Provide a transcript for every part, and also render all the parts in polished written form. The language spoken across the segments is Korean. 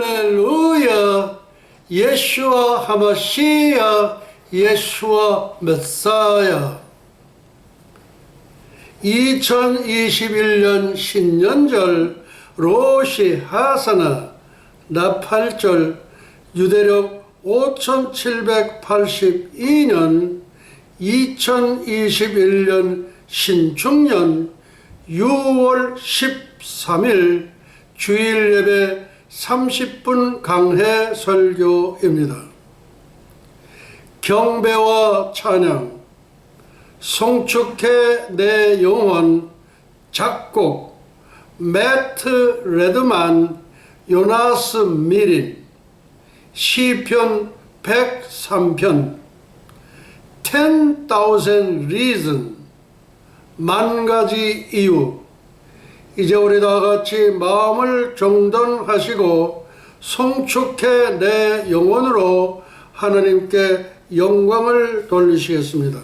할렐루야 예수와 하마시야 예수와 메사야. 2021년 신년절 로시 하사나 나팔절 유대력 5782년 2021년 신축년 6월 13일 주일 예배 30분 강해 설교입니다. 경배와 찬양, 송축해 내 영혼, 작곡 매트 레드만, 요나스 미린, 시편 103편, 10,000 reason, 만가지 이유. 이제 우리 다 같이 마음을 정돈하시고 송축해 내 영혼으로 하나님께 영광을 돌리시겠습니다.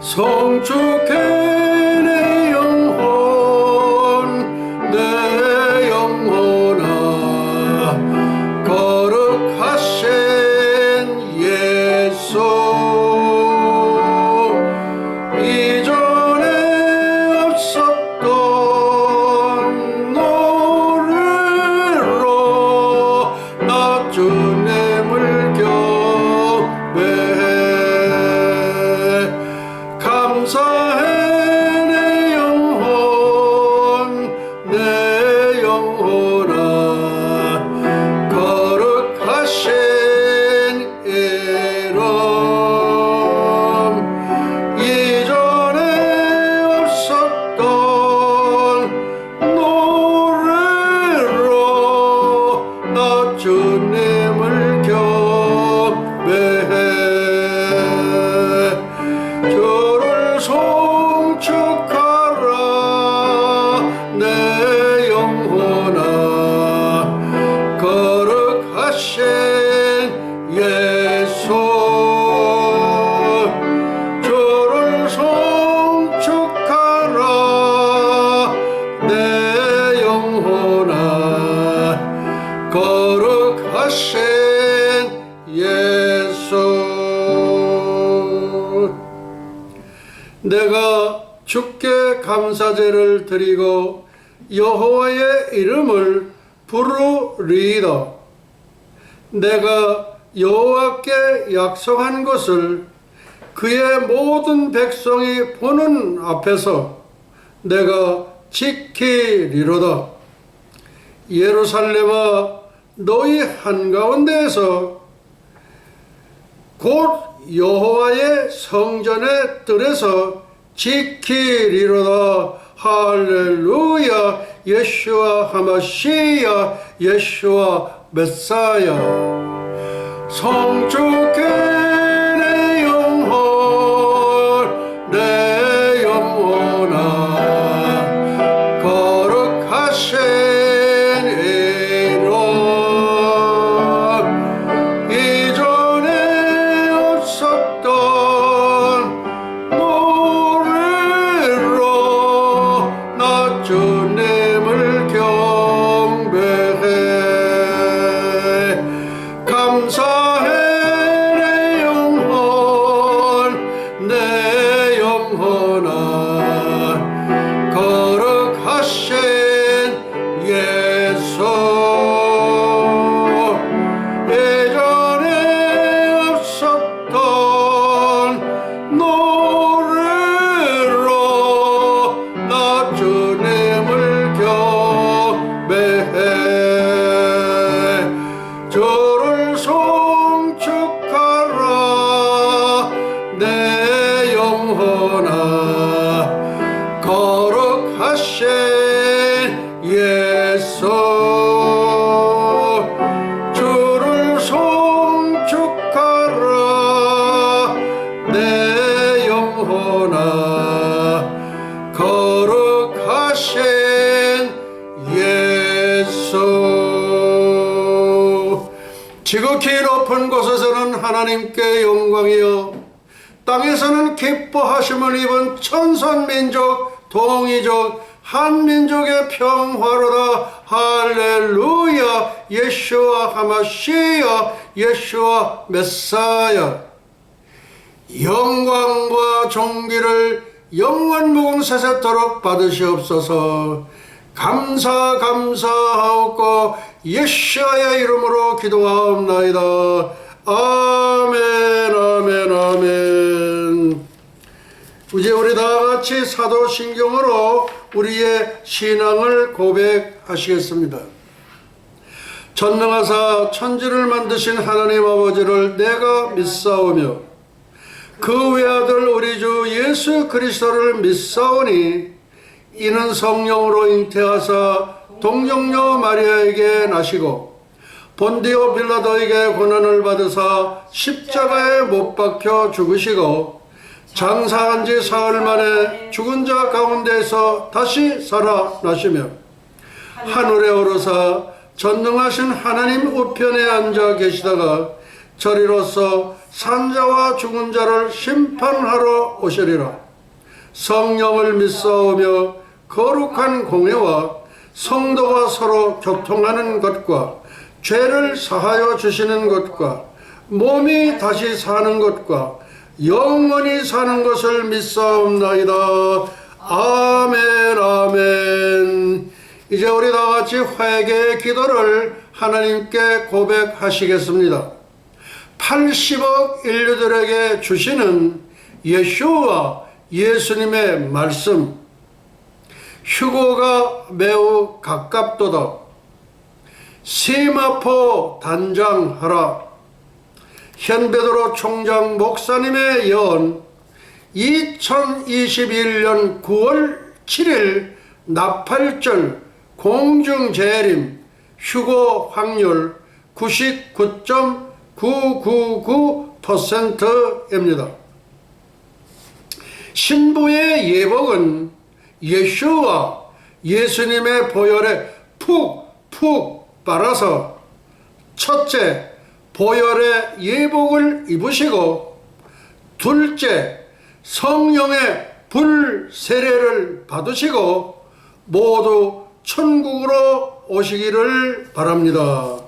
송축해 내 영혼 내 영혼아 거룩하신 예수 이전에 없었던 노래로 나 주님을 경배해 감사해 내 영혼 내 영혼아 거룩하신 이름 이전에 없었던 노래로 나 주님을 경배해 송축하라 내 영혼아 거룩하신 예수 주를 송축하라 내 영혼아 거룩하신 예수. 내가 주께 감사제를 드리고 여호와의 이름을 부르리이다. 내가 여호와께 약속한 것을 그의 모든 백성이 보는 앞에서 내가 지키리로다. 예루살렘아 너희 한가운데에서 곧 여호와의 성전의 뜰에서 지키리로다. 할렐루야 예수와 하마시야 예수와 메사야. 송축해 내 영혼 내 영혼아 거룩하신 이름 이전에 없었던 노래로 나 주님을 경배해 감사해 내 하나님께 영광이여 땅에서는 기뻐하심을 입은 천선민족 동이족 한민족의 평화로다. 할렐루야. 예수와 하마시야 예수와 메사야. 영광과 존귀를 영원 무궁세세토록 받으시옵소서. 감사하옵고 예수의 이름으로 기도하옵나이다. 아멘 아멘 아멘. 이제 우리 다같이 사도신경으로 우리의 신앙을 고백하시겠습니다. 전능하사 천지를 만드신 하나님 아버지를 내가 믿사오며 그 외아들 우리 주 예수 그리스도를 믿사오니 이는 성령으로 잉태하사 동정녀 마리아에게 나시고 본디오 빌라도에게 고난을 받으사 십자가에 못 박혀 죽으시고 장사한 지 사흘 만에 죽은 자 가운데서 다시 살아나시며 하늘에 오르사 전능하신 하나님 우편에 앉아 계시다가 저리로서 산자와 죽은 자를 심판하러 오시리라. 성령을 믿사오며 거룩한 공회와 성도가 서로 교통하는 것과 죄를 사하여 주시는 것과 몸이 다시 사는 것과 영원히 사는 것을 믿사옵나이다. 아멘 아멘. 이제 우리 다같이 회개의 기도를 하나님께 고백하시겠습니다. 80억 인류들에게 주시는 예수와 예수님의 말씀, 휴고가 매우 가깝도다. 세마포 단장하라. 현베드로 총장 목사님의 예언 2021년 9월 7일 나팔절 공중재림 휴고 확률 99.999%입니다. 신부의 예복은 예수와 예수님의 보혈에 푹푹 빨아서 첫째, 보혈의 예복을 입으시고 둘째, 성령의 불 세례를 받으시고 모두 천국으로 오시기를 바랍니다.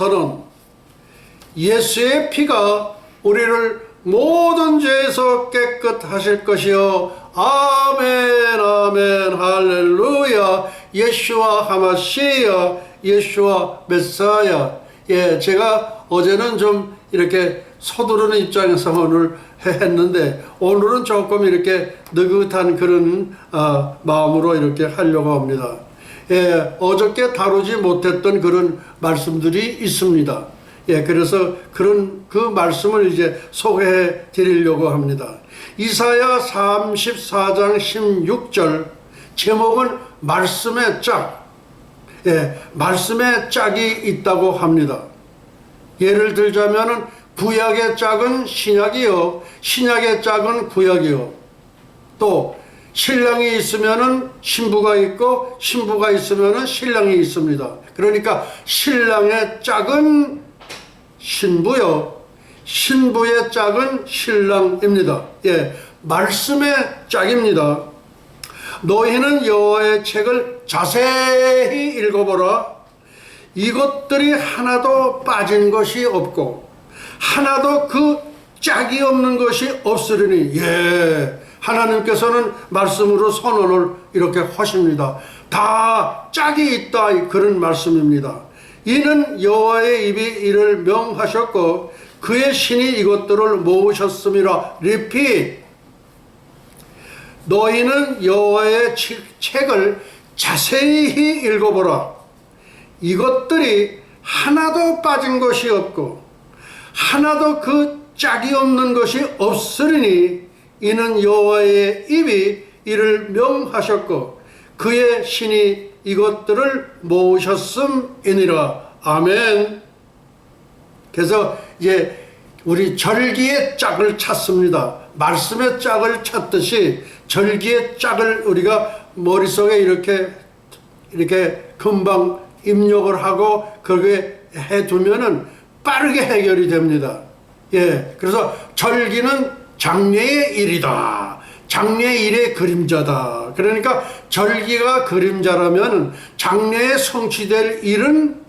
선언. 예수의 피가 우리를 모든 죄에서 깨끗하실 것이요. 아멘 아멘 할렐루야. 예수와 하마시야 예수와 메사야. 예, 제가 어제는 좀 이렇게 서두르는 입장에서 오늘 했는데 오늘은 조금 이렇게 느긋한 그런 마음으로 이렇게 하려고 합니다. 예, 어저께 다루지 못했던 그런 말씀들이 있습니다. 예, 그래서 그 말씀을 이제 소개해 드리려고 합니다. 이사야 34장 16절 제목은 말씀의 짝. 예, 말씀의 짝이 있다고 합니다. 예를 들자면은 구약의 짝은 신약이요, 신약의 짝은 구약이요. 또 신랑이 있으면은 신부가 있고 신부가 있으면은 신랑이 있습니다. 그러니까 신랑의 짝은 신부요, 신부의 짝은 신랑입니다. 예, 말씀의 짝입니다. 너희는 여호와의 책을 자세히 읽어보라. 이것들이 하나도 빠진 것이 없고 하나도 그 짝이 없는 것이 없으리니. 하나님께서는 말씀으로 선언을 이렇게 하십니다. 다 짝이 있다, 그런 말씀입니다. 이는 여호와의 입이 이를 명하셨고 그의 신이 이것들을 모으셨음이라. Repeat. 너희는 여호와의 책을 자세히 읽어보라. 이것들이 하나도 빠진 것이 없고 하나도 그 짝이 없는 것이 없으리니 이는 여호와의 입이 이를 명하셨고 그의 신이 이것들을 모으셨음이니라. 아멘. 그래서 이제 우리 절기의 짝을 찾습니다. 말씀의 짝을 찾듯이 절기의 짝을 우리가 머릿속에 이렇게 금방 입력을 하고 그렇게 해두면은 빠르게 해결이 됩니다. 그래서 절기는 장래의 일이다. 장래의 일의 그림자다. 그러니까 절기가 그림자라면 장래에 성취될 일은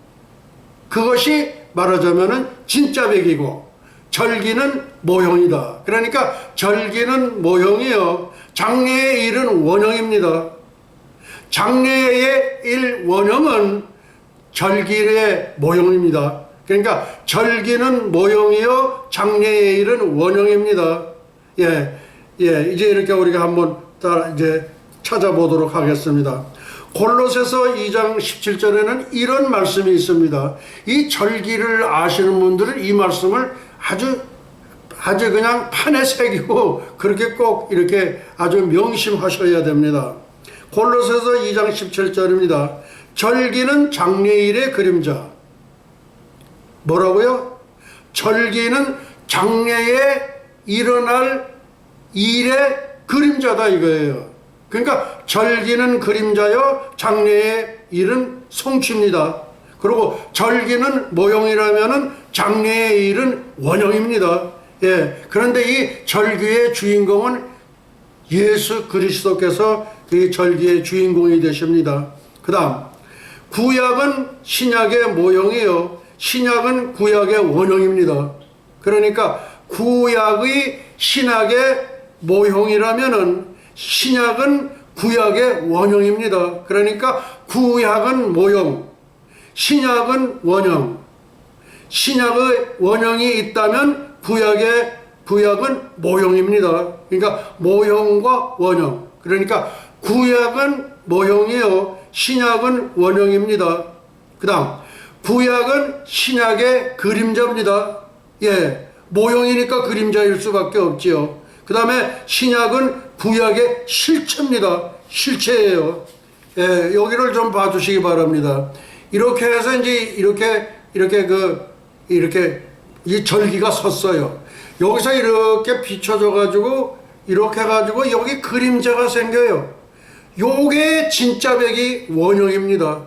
그것이 말하자면은 진짜 백이고 절기는 모형이다. 그러니까 절기는 모형이요, 장래의 일은 원형입니다. 장래의 일 원형은 절기의 모형입니다. 그러니까 절기는 모형이요, 장래의 일은 원형입니다. 이제 이렇게 우리가 한번 이제 찾아보도록 하겠습니다. 골로새서 2장 17절에는 이런 말씀이 있습니다. 이 절기를 아시는 분들은 이 말씀을 아주 그냥 판에 새기고 그렇게 꼭 이렇게 아주 명심하셔야 됩니다. 골로새서 2장 17절입니다. 절기는 장래일의 그림자. 뭐라고요? 절기는 장래에 일어날 일의 그림자다 이거예요. 그러니까 절기는 그림자요, 장래의 일은 성취입니다. 그리고 절기는 모형이라면은 장래의 일은 원형입니다. 그런데 이 절기의 주인공은 예수 그리스도께서 이 절기의 주인공이 되십니다. 그 다음, 구약은 신약의 모형이요, 신약은 구약의 원형입니다. 그러니까 구약의 신약의 모형이라면은 신약은 구약의 원형입니다. 그러니까 구약은 모형, 신약은 원형. 신약의 원형이 있다면 구약은 모형입니다. 그러니까 모형과 원형. 그러니까 구약은 모형이요, 신약은 원형입니다. 그 다음, 구약은 신약의 그림자입니다. 모형이니까 그림자일 수밖에 없지요. 그 다음에 신약은 구약의 실체입니다. 실체예요. 여기를 좀 봐주시기 바랍니다. 이렇게 해서 이제 이렇게 이 절기가 섰어요. 여기서 이렇게 비춰져 가지고 이렇게 해가지고 여기 그림자가 생겨요. 요게 진짜 백이 원형입니다.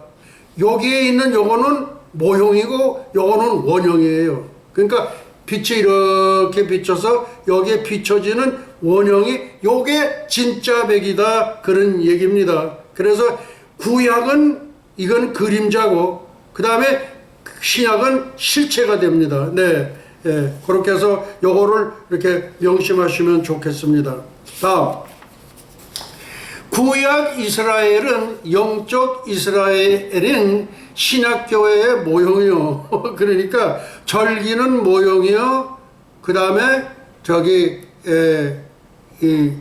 여기에 있는 요거는 모형이고 요거는 원형이에요. 그러니까 빛이 이렇게 비춰서 여기에 비춰지는 원형이 요게 진짜 백이다, 그런 얘기입니다. 그래서 구약은 이건 그림자고 그 다음에 신약은 실체가 됩니다. 그렇게 해서 요거를 이렇게 명심하시면 좋겠습니다. 다음, 구약 이스라엘은 영적 이스라엘인 신약교회의 모형이요. 그러니까 절기는 모형이요, 그 다음에 이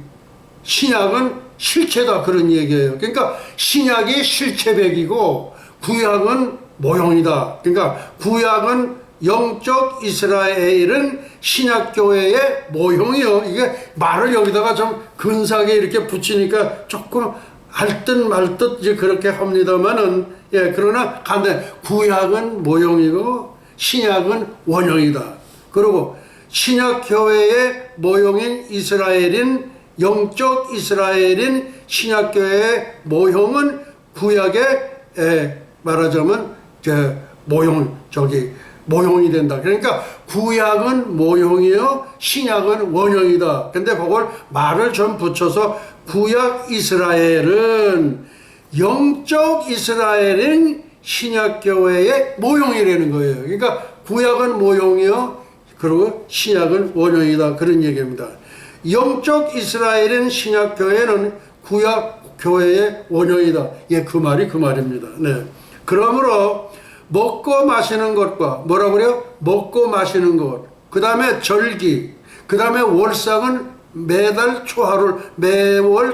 신약은 실체다, 그런 얘기예요. 그러니까 신약이 실체백이고 구약은 모형이다. 그러니까 구약은 영적 이스라엘은 신약교회의 모형이요. 이게 말을 여기다가 좀 근사하게 이렇게 붙이니까 조금 알듯 말듯 이제 그렇게 합니다만은, 그러나 간단히 구약은 모형이고 신약은 원형이다. 그리고 신약교회의 모형인 이스라엘인, 영적 이스라엘인 신약교회의 모형은 구약의 말하자면 모형이 된다. 그러니까 구약은 모형이요, 신약은 원형이다. 근데 그걸 말을 좀 붙여서 구약 이스라엘은 영적 이스라엘인 신약교회의 모형이라는 거예요. 그러니까 구약은 모형이요, 그리고 신약은 원형이다. 그런 얘기입니다. 영적 이스라엘인 신약 교회는 구약 교회의 원형이다. 예, 그 말이 그 말입니다. 네. 그러므로 먹고 마시는 것과 뭐라고 그래요? 먹고 마시는 것. 그 다음에 절기. 그 다음에 월상은 매월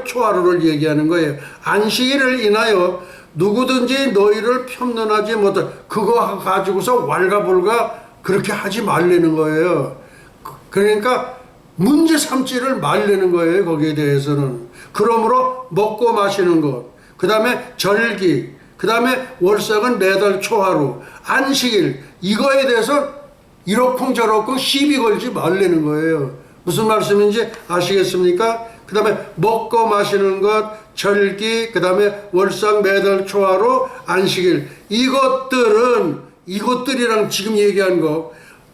초하루를 얘기하는 거예요. 안식일을 인하여 누구든지 너희를 편론하지 못해. 그거 가지고서 왈가불가 그렇게 하지 말라는 거예요. 그러니까 문제 삼지를 말라는 거예요. 거기에 대해서는. 그러므로 먹고 마시는 것, 그 다음에 절기, 그 다음에 월삭은 매달 초하루, 안식일, 이거에 대해서 이러쿵저러쿵 시비 걸지 말라는 거예요. 무슨 말씀인지 아시겠습니까? 그 다음에 먹고 마시는 것, 절기, 그 다음에 월삭 매달 초하루, 안식일, 이것들이랑 지금 얘기한 거,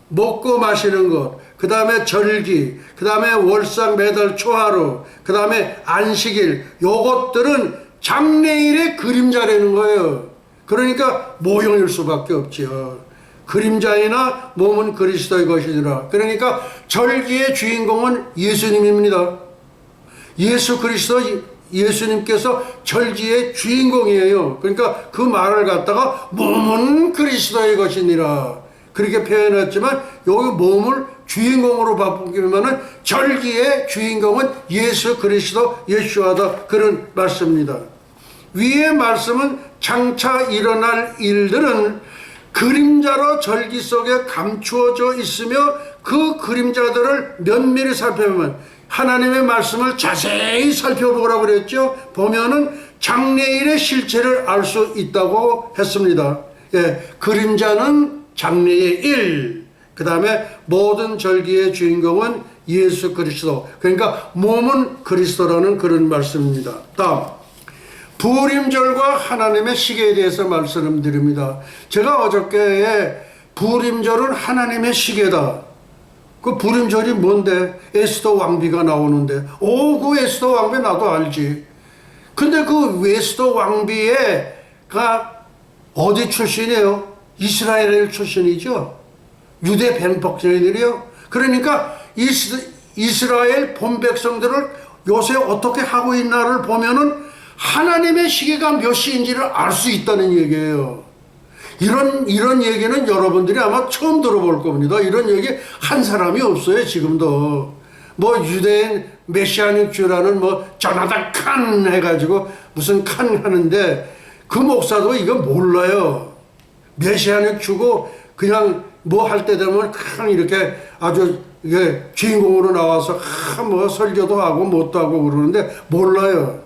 먹고 마시는 것, 그 다음에 절기, 그 다음에 월삭 매달 초하루, 그 다음에 안식일, 요것들은 장래일의 그림자라는 거예요. 그러니까 모형일 수밖에 없지요. 그림자이나 몸은 그리스도의 것이니라. 그러니까 절기의 주인공은 예수님입니다. 예수 그리스도 예수님께서 절기의 주인공이에요. 그러니까 그 말을 갖다가 몸은 그리스도의 것이니라 그렇게 표현했지만 여기 몸을 주인공으로 바꾸면은 절기의 주인공은 예수 그리스도 예수하다 그런 말씀입니다. 위의 말씀은 장차 일어날 일들은 그림자로 절기 속에 감추어져 있으며 그 그림자들을 면밀히 살펴보면 하나님의 말씀을 자세히 살펴보라고 그랬죠. 보면은 장래일의 실체를 알 수 있다고 했습니다. 예, 그림자는 장래의 일, 그 다음에 모든 절기의 주인공은 예수 그리스도. 그러니까 몸은 그리스도라는 그런 말씀입니다. 다음, 부림절과 하나님의 시계에 대해서 말씀드립니다. 제가 어저께 부림절은 하나님의 시계다. 그 부림절이 뭔데? 에스더 왕비가 나오는데, 그 에스더 왕비 나도 알지. 근데 그 에스더 왕비가 어디 출신이에요? 이스라엘 출신이죠. 유대 백성들이요. 그러니까 이스라엘 본 백성들을 요새 어떻게 하고 있나를 보면은 하나님의 시계가 몇 시인지를 알 수 있다는 얘기예요. 이런 얘기는 여러분들이 아마 처음 들어볼 겁니다. 이런 얘기 한 사람이 없어요, 지금도. 뭐 유대인 메시아닉 주라는 뭐 조나단 칸 해가지고 무슨 칸 하는데 그 목사도 이거 몰라요. 메시아닉 주고 그냥 뭐 할 때 되면 칸 이렇게 아주 이게 주인공으로 나와서 뭐 설교도 하고 못도 하고 그러는데 몰라요.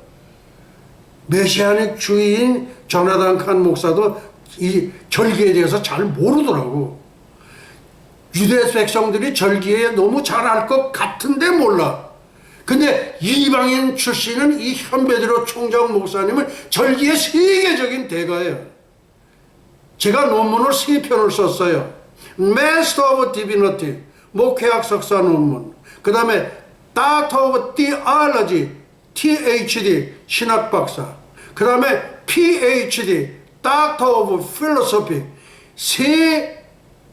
메시아닉 주인 조나단 칸 목사도 이 절기에 대해서 잘 모르더라고. 유대 백성들이 절기에 너무 잘 알 것 같은데 몰라. 근데 이방인 출신은 이 현베드로 총장 목사님은 절기의 세계적인 대가예요. 제가 논문을 3편을 썼어요. Master of Divinity, 목회학 석사 논문. 그 다음에 Doctor of Theology, THD, 신학 박사. 그 다음에 PhD, Doctor of Philosophy. 3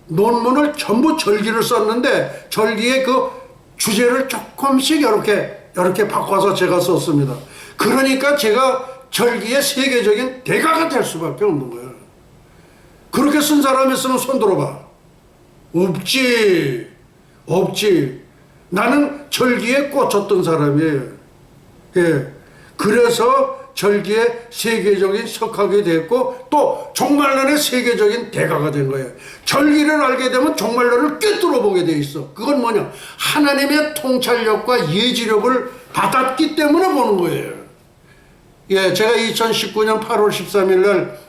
논문을 전부 절기를 썼는데 절기의 그 주제를 조금씩 이렇게 바꿔서 제가 썼습니다. 그러니까 제가 절기의 세계적인 대가가 될 수밖에 없는 거예요. 그렇게 쓴 사람이 있으면 손 들어봐. 없지. 나는 절기에 꽂혔던 사람이에요. 예. 그래서 절기에 세계적인 석학이 됐고 또 종말론의 세계적인 대가가 된 거예요. 절기를 알게 되면 종말론을 꿰뚫어 보게 돼 있어. 그건 뭐냐? 하나님의 통찰력과 예지력을 받았기 때문에 보는 거예요. 예, 제가 2019년 8월 13일 날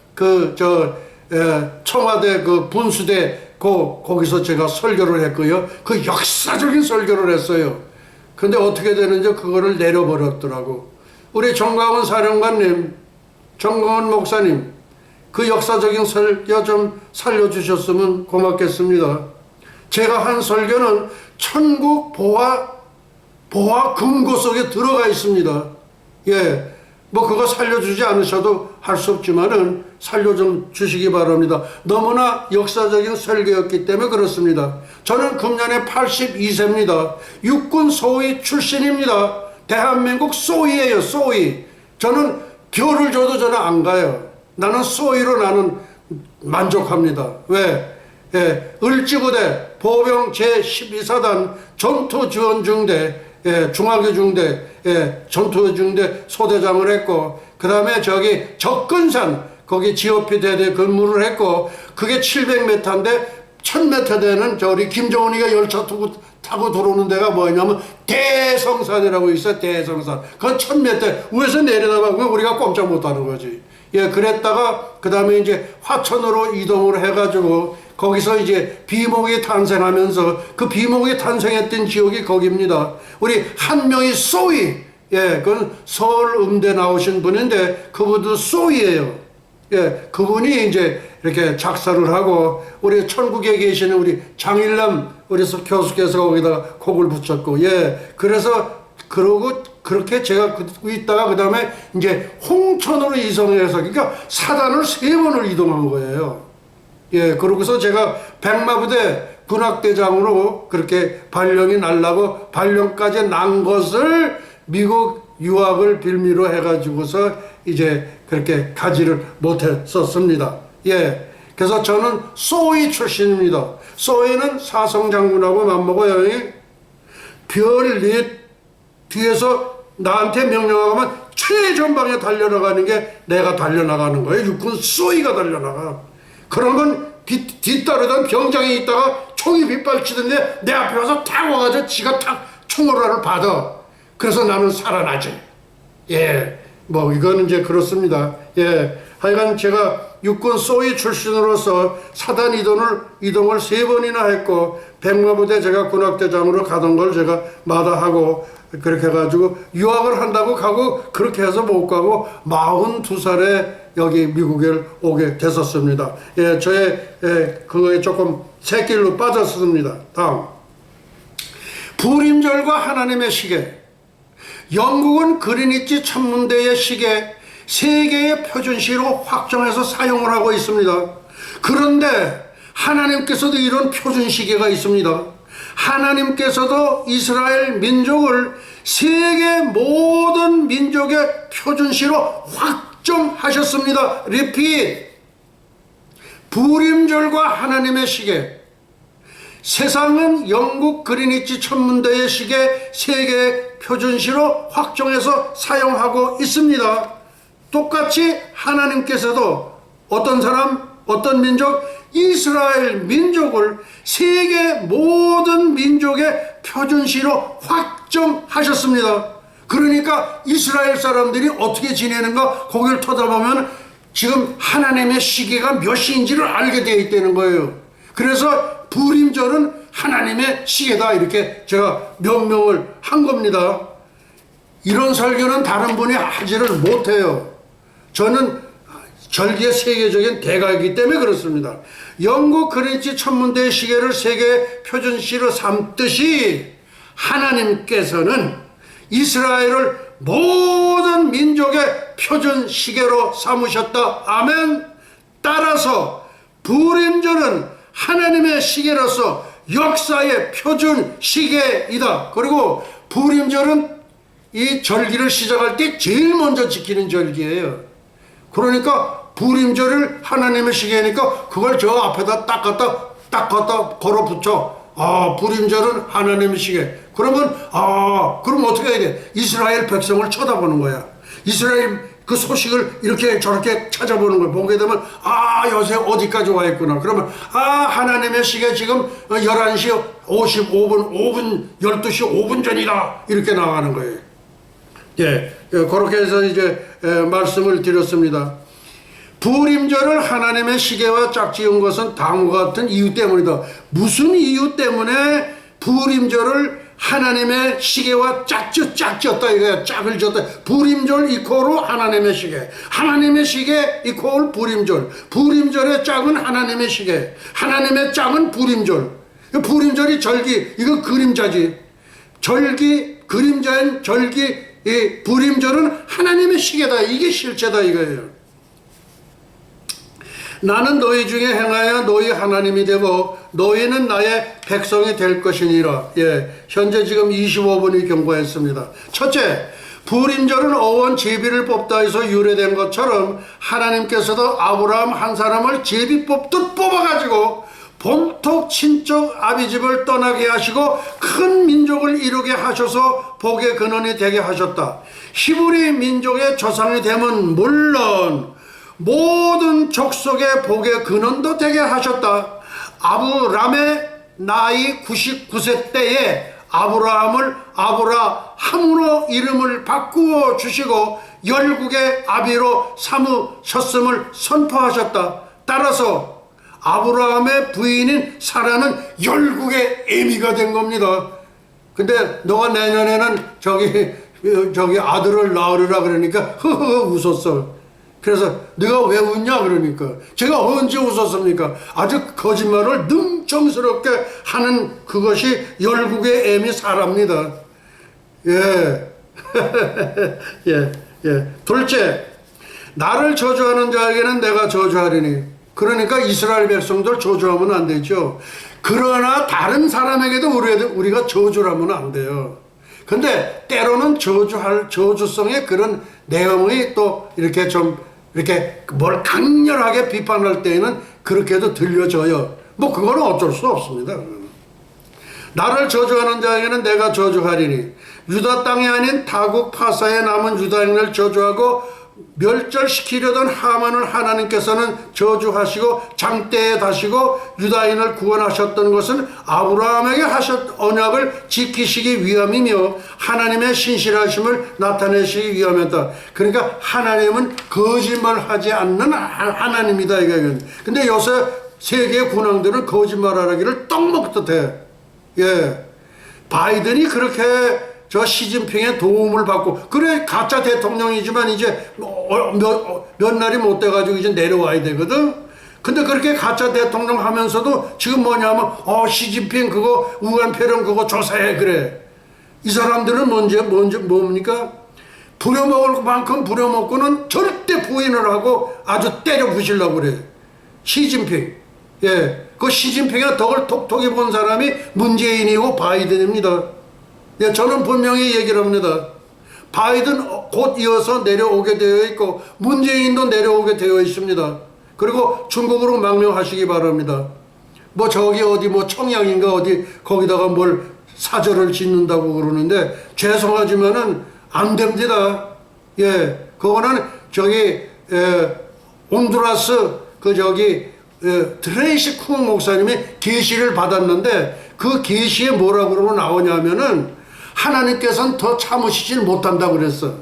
청와대 그 분수대 거기서 제가 설교를 했고요. 그 역사적인 설교를 했어요. 근데 어떻게 되는지 그거를 내려버렸더라고. 우리 정광훈 사령관님, 정광훈 목사님, 그 역사적인 설교 좀 살려주셨으면 고맙겠습니다. 제가 한 설교는 천국 보화 금고 속에 들어가 있습니다. 예, 뭐 그거 살려주지 않으셔도 할 수 없지만은 살려 좀 주시기 바랍니다. 너무나 역사적인 설교였기 때문에 그렇습니다. 저는 금년에 82세입니다. 육군 소위 출신입니다. 대한민국 소위예요, 소위. 저는 별을 줘도 저는 안 가요. 나는 소위로 나는 만족합니다. 왜? 예, 을지부대 보병 제12사단 전투지원중대, 예, 중화기중대, 예, 전투중대 소대장을 했고, 그 다음에 저기 접근산 거기 GOP 대대 근무를 했고, 그게 700m인데 1000m 되는 저리 김정은이가 열차 타고 들어오는 데가 뭐냐면 대성산이라고 있어요. 대성산. 그건 1000m 위에서 내려다보면 우리가 꼼짝 못하는 거지. 예, 그랬다가 그 다음에 이제 화천으로 이동을 해가지고 거기서 이제 비목이 탄생하면서 그 비목이 탄생했던 지역이 거기입니다. 우리 한 명이 소위, 예, 그건 서울 음대 나오신 분인데 그분도 소위예요. 예, 그분이 이제 이렇게 작사를 하고 우리 천국에 계시는 우리 장일남 우리 교수께서 거기다가 곡을 붙였고, 예, 그래서 그러고 그렇게 제가 있다가 그 다음에 이제 홍천으로 이송해서 그러니까 사단을 3번을 이동한 거예요. 예, 그러고서 제가 백마부대 군악대장으로 그렇게 발령이 날라고 발령까지 난 것을 미국 유학을 빌미로 해가지고서 이제 그렇게 가지를 못했었습니다. 예, 그래서 저는 소위 출신입니다. 소위는 사성장군하고 맞먹어요. 별넷 뒤에서 나한테 명령하면 최전방에 달려나가는 게 내가 달려나가는 거예요. 육군 소위가 달려나가. 그런 건 뒤따르던 병장이 있다가 총이 빗발치던데 내 앞에 와서 탁 와가지고 지가 탁 총알을 받아. 그래서 나는 살아나지. 예, 뭐 이거는 이제 그렇습니다. 예, 하여간 제가 육군 소위 출신으로서 사단 이동을 3번이나 했고, 백마부대 제가 군악대장으로 가던 걸 제가 마다하고 그렇게 해가지고 유학을 한다고 가고 그렇게 해서 못 가고 42살에 여기 미국에 오게 됐었습니다. 예, 저의 그거에 조금 새길로 빠졌습니다. 다음, 불임절과 하나님의 시계. 영국은 그리니치 천문대의 시계 세계의 표준시로 확정해서 사용을 하고 있습니다. 그런데 하나님께서도 이런 표준시계가 있습니다. 하나님께서도 이스라엘 민족을 세계 모든 민족의 표준시로 확정하셨습니다. 리핏. 불임절과 하나님의 시계. 세상은 영국 그리니치 천문대의 시계 세계 표준시로 확정해서 사용하고 있습니다. 똑같이 하나님께서도 어떤 사람, 어떤 민족, 이스라엘 민족을 세계 모든 민족의 표준시로 확정하셨습니다. 그러니까 이스라엘 사람들이 어떻게 지내는가 거기를 쳐다보면 지금 하나님의 시계가 몇 시인지를 알게 되어 있다는 거예요. 그래서 불임절은 하나님의 시계다 이렇게 제가 명명을 한 겁니다. 이런 설교는 다른 분이 하지를 못해요. 저는 절기의 세계적인 대가이기 때문에 그렇습니다. 영국 그리니치 천문대의 시계를 세계 표준시로 삼듯이 하나님께서는 이스라엘을 모든 민족의 표준 시계로 삼으셨다. 아멘. 따라서 불임절은 하나님의 시계로서 역사의 표준 시계이다. 그리고 불임절은 이 절기를 시작할 때 제일 먼저 지키는 절기예요. 그러니까 불임절을 하나님의 시계니까 그걸 저 앞에다 딱 갖다 걸어 붙여. 아, 불임절은 하나님의 시계. 그러면 그럼 어떻게 해야 돼? 이스라엘 백성을 쳐다보는 거야. 이스라엘 그 소식을 이렇게 저렇게 찾아보는 걸 보게 되면 요새 어디까지 와 있구나. 그러면 하나님의 시계 지금 11시 55분 12시 5분 전이다. 이렇게 나가는 거예요. 예, 그렇게 해서 이제 말씀을 드렸습니다. 불임절을 하나님의 시계와 짝지은 것은 다음과 같은 이유 때문이다. 무슨 이유 때문에 불임절을 하나님의 시계와 짝지었다 이거야. 짝을 지었다. 불임절 이코로 하나님의 시계, 하나님의 시계 이코를 불임절, 불임절의 짝은 하나님의 시계, 하나님의 짝은 불임절. 불임절이 절기, 이거 그림자지. 절기, 그림자인 절기 이 불임절은 하나님의 시계다. 이게 실제다 이거예요. 나는 너희 중에 행하여 너희 하나님이 되고 너희는 나의 백성이 될 것이니라. 예, 현재 지금 25분이 경과했습니다. 첫째, 불임절은 어원 제비를 뽑다 해서 유래된 것처럼 하나님께서도 아브라함 한 사람을 제비 뽑듯 뽑아가지고 본토 친척 아비집을 떠나게 하시고 큰 민족을 이루게 하셔서 복의 근원이 되게 하셨다. 히브리 민족의 조상이 되면 물론 모든 족속의 복의 근원도 되게 하셨다. 아브람의 나이 99세 때에 아브라함을 아브라함으로 이름을 바꾸어 주시고 열국의 아비로 삼으셨음을 선포하셨다. 따라서 아브라함의 부인인 사라는 열국의 애미가 된 겁니다. 근데 너가 내년에는 저기 아들을 낳으리라 그러니까 흐흐 웃었어. 그래서 네가 왜 웃냐 그러니까 제가 언제 웃었습니까? 아주 거짓말을 능청스럽게 하는 그것이 열국의 애미 사랍니다. 예. 예. 둘째, 나를 저주하는 자에게는 내가 저주하리니. 그러니까 이스라엘 백성들 저주하면 안 되죠. 그러나 다른 사람에게도 우리가 저주를 하면 안 돼요. 근데 때로는 저주성의 그런 내용이 또 이렇게 뭘 강렬하게 비판할 때에는 그렇게도 들려져요. 뭐 그거는 어쩔 수 없습니다. 나를 저주하는 자에게는 내가 저주하리니 유다 땅이 아닌 타국 파사에 남은 유다인을 저주하고 멸절시키려던 하만을 하나님께서는 저주하시고 장대에 다시고 유다인을 구원하셨던 것은 아브라함에게 하셨 언약을 지키시기 위함이며 하나님의 신실하심을 나타내시기 위함이었다. 그러니까 하나님은 거짓말하지 않는 하나님이다 이거예요. 근데 요새 세계 군왕들은 거짓말하기를 떡 먹듯 해. 예. 바이든이 그렇게 저 시진핑의 도움을 받고 그래 가짜 대통령이지만 이제 몇 날이 못 돼가지고 이제 내려와야 되거든. 근데 그렇게 가짜 대통령 하면서도 지금 뭐냐면 시진핑 그거 우한폐렴 그거 조사해 그래. 이 사람들은 뭡니까? 부려먹을 만큼 부려먹고는 절대 부인을 하고 아주 때려 부시려고 그래. 시진핑. 예, 그 시진핑의 덕을 톡톡히 본 사람이 문재인이고 바이든입니다. 예, 저는 분명히 얘기를 합니다. 바이든 곧 이어서 내려오게 되어 있고 문재인도 내려오게 되어 있습니다. 그리고 중국으로 망명하시기 바랍니다. 뭐 저기 어디 뭐 청양인가 어디 거기다가 뭘 사절을 짓는다고 그러는데 죄송하지만은 안 됩니다. 예, 그거는 저기 온두라스 트레이시 쿵 목사님이 계시를 받았는데 그 계시에 뭐라고 그러고 나오냐면은 하나님께서는 더 참으시질 못한다고 그랬어.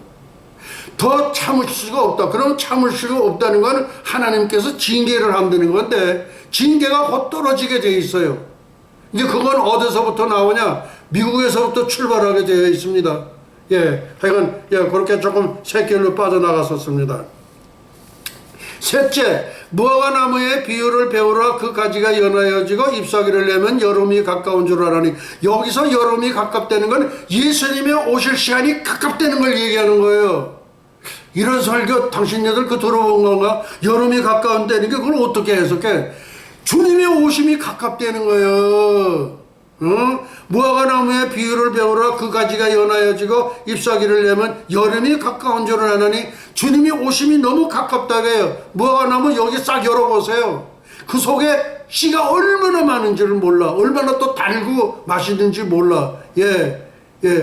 더 참을 수가 없다. 그럼 참을 수가 없다는 건 하나님께서 징계를 한다는 건데 징계가 곧 떨어지게 돼 있어요. 이제 그건 어디서부터 나오냐? 미국에서부터 출발하게 되어 있습니다. 예, 하여간 그렇게 조금 새길로 빠져나갔었습니다. 셋째, 무화과 나무의 비유를 배우라. 그 가지가 연하여지고 잎사귀를 내면 여름이 가까운 줄 알아니. 여기서 여름이 가깝다는 건 예수님의 오실 시간이 가깝다는 걸 얘기하는 거예요. 이런 설교 당신네들 들어본 건가? 여름이 가까운다는 게 그걸 어떻게 해석해? 주님의 오심이 가깝다는 거예요. 무화과 나무의 비유를 배우라. 그 가지가 연하여지고 잎사귀를 내면 여름이 가까운 줄 아나니. 주님이 오심이 너무 가깝다고 해요. 무화과 나무 여기 싹 열어보세요. 그 속에 씨가 얼마나 많은지를 몰라. 얼마나 또 달고 맛있는지 몰라.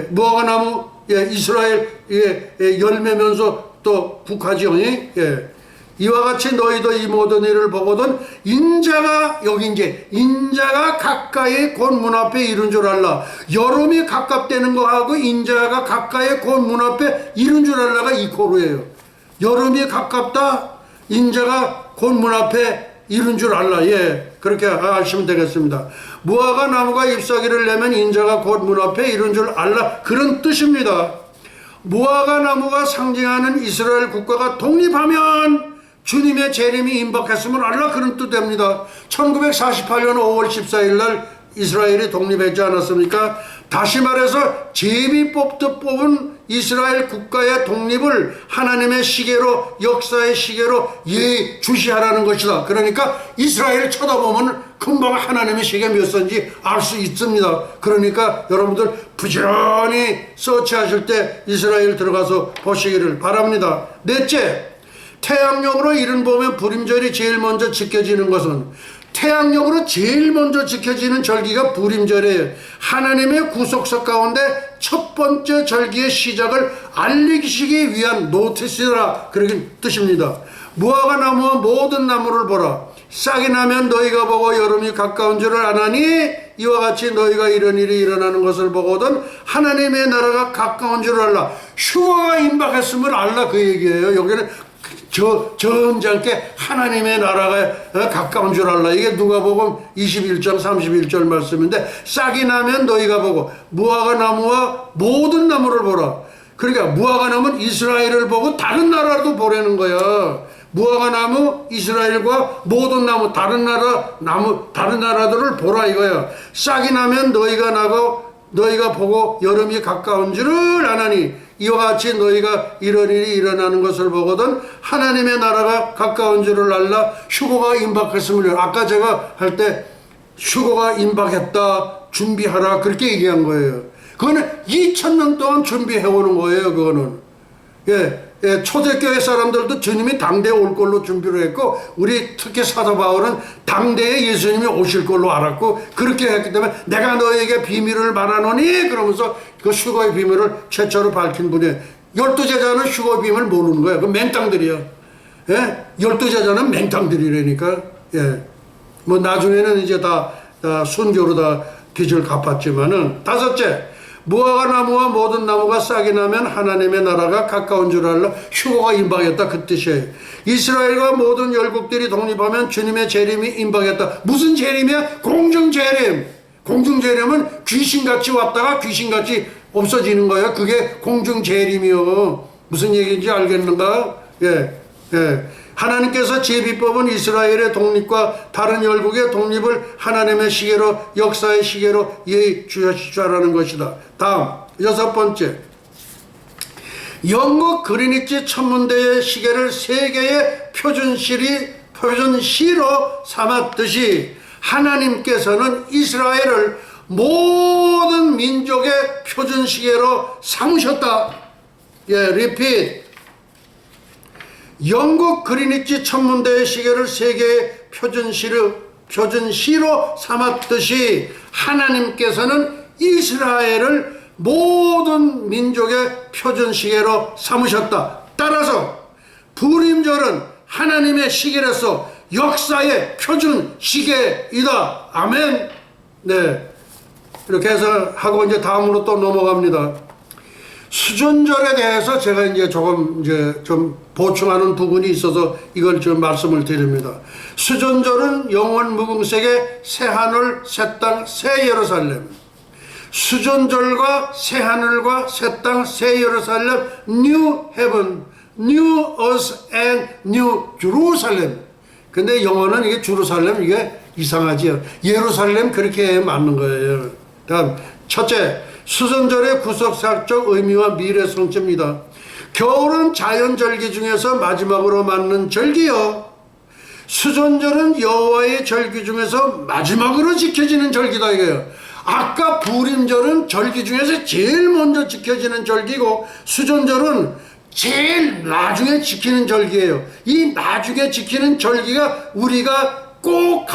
무화과 나무 이스라엘 열매면서 또 북하지요. 이와 같이 너희도 이 모든 일을 보거든 인자가 여기 이제 인자가 가까이 곧 문 앞에 이른 줄 알라. 여름이 가깝다는 거하고 인자가 가까이 곧 문 앞에 이른 줄 알라가 이코르예요. 여름이 가깝다, 인자가 곧 문 앞에 이른 줄 알라. 예, 그렇게 하시면 되겠습니다. 무화과 나무가 잎사귀를 내면 인자가 곧 문 앞에 이른 줄 알라. 그런 뜻입니다. 무화과 나무가 상징하는 이스라엘 국가가 독립하면 주님의 재림이 임박했으면 알라. 그런 뜻입니다. 1948년 5월 14일 날 이스라엘이 독립했지 않았습니까? 다시 말해서 제비 뽑듯 뽑은 이스라엘 국가의 독립을 하나님의 시계로, 역사의 시계로 주시하라는 것이다. 그러니까 이스라엘을 쳐다보면 금방 하나님의 시계 몇 선지 알 수 있습니다. 그러니까 여러분들 부지런히 서치하실 때 이스라엘 들어가서 보시기를 바랍니다. 넷째, 태양력으로 이른 봄에 부림절이 제일 먼저 지켜지는 것은, 태양력으로 제일 먼저 지켜지는 절기가 부림절이에요. 하나님의 구속사 가운데 첫 번째 절기의 시작을 알리시기 위한 노티스라, 그런 뜻입니다. 무화과 나무와 모든 나무를 보라. 싹이 나면 너희가 보고 여름이 가까운 줄을 아나니 이와 같이 너희가 이런 일이 일어나는 것을 보거든 하나님의 나라가 가까운 줄을 알라. 휴가가 임박했음을 알라, 그 얘기예요. 여기는 점잖게 하나님의 나라가 가까운 줄 알라. 이게 누가복음 21장 31절 말씀인데, 싹이 나면 너희가 보고 무화과 나무와 모든 나무를 보라. 그러니까 무화과 나무는 이스라엘을 보고 다른 나라도 보라는 거야. 무화과 나무, 이스라엘과 모든 나무, 다른 나라들을 보라 이거야. 싹이 나면 너희가 보고 여름이 가까운 줄을 아나니 이와 같이 너희가 이런 일이 일어나는 것을 보거든 하나님의 나라가 가까운 줄을 알라. 휴거가 임박했음을, 아까 제가 할 때 휴거가 임박했다, 준비하라, 그렇게 얘기한 거예요. 그거는 2000년 동안 준비해오는 거예요. 그거는 초대교회 사람들도 주님이 당대에 올 걸로 준비를 했고, 우리 특히 사도 바울은 당대에 예수님이 오실 걸로 알았고, 그렇게 했기 때문에 내가 너에게 비밀을 말하노니 그러면서 그 휴거의 비밀을 최초로 밝힌 분이에요. 12제자는 휴거의 비밀을 모르는 거예요. 그 맹땅들이요. 12제자는 맹땅들이라니까. 뭐 나중에는 이제 다 순교로 다 빚을 갚았지만은. 다섯째, 무화과 나무와 모든 나무가 싹이 나면 하나님의 나라가 가까운 줄 알라. 휴거가 임박했다, 그 뜻이에요. 이스라엘과 모든 열국들이 독립하면 주님의 재림이 임박했다. 무슨 재림이야? 공중재림. 공중재림은 귀신같이 왔다가 귀신같이 없어지는 거예요. 그게 공중재림이요. 무슨 얘기인지 알겠는가? 하나님께서 제비법은 이스라엘의 독립과 다른 열국의 독립을 하나님의 시계로, 역사의 시계로 주시라는 것이다. 다음, 여섯 번째, 영국 그리니치 천문대의 시계를 세계의 표준시로 삼았듯이 하나님께서는 이스라엘을 모든 민족의 표준시계로 삼으셨다. repeat. 영국 그리니치 천문대의 시계를 세계의 표준시로 삼았듯이 하나님께서는 이스라엘을 모든 민족의 표준시계로 삼으셨다. 따라서 부림절은 하나님의 시계로서 역사의 표준시계이다. 아멘. 이렇게 해서 하고 이제 다음으로 또 넘어갑니다. 수전절에 대해서 제가 이제 조금 좀 보충하는 부분이 있어서 이걸 좀 말씀을 드립니다. 수전절은 영원 무궁색의 새 하늘, 새 땅, 새 예루살렘. 수전절과 새 하늘과 새 땅, 새 예루살렘, New Heaven, New Earth and New Jerusalem. 근데 영어는 이게 jerusalem, 이게 이상하지요. 예루살렘 그렇게 맞는 거예요. 다음, 첫째, 수전절의 구속사적 의미와 미래 성취입니다. 겨울은 자연절기 중에서 마지막으로 맞는 절기요. 수전절은 여호와의 절기 중에서 마지막으로 지켜지는 절기다 이거예요. 아까 부림절은 절기 중에서 제일 먼저 지켜지는 절기고, 수전절은 제일 나중에 지키는 절기예요. 이 나중에 지키는 절기가 우리가 꼭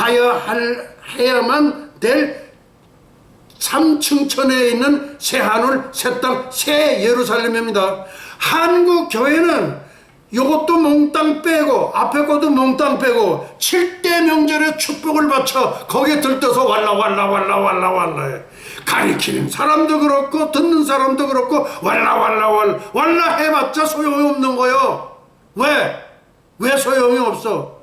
해야만 될 삼층천에 있는 새 하늘, 새 땅, 새 예루살렘입니다. 한국 교회는 요것도 몽땅 빼고 앞에 것도 몽땅 빼고 7대 명절의 축복을 바쳐 거기에 들떠서 왈라 해. 가리키는 사람도 그렇고 듣는 사람도 그렇고 왈라 해봤자 소용이 없는 거요. 왜 소용이 없어?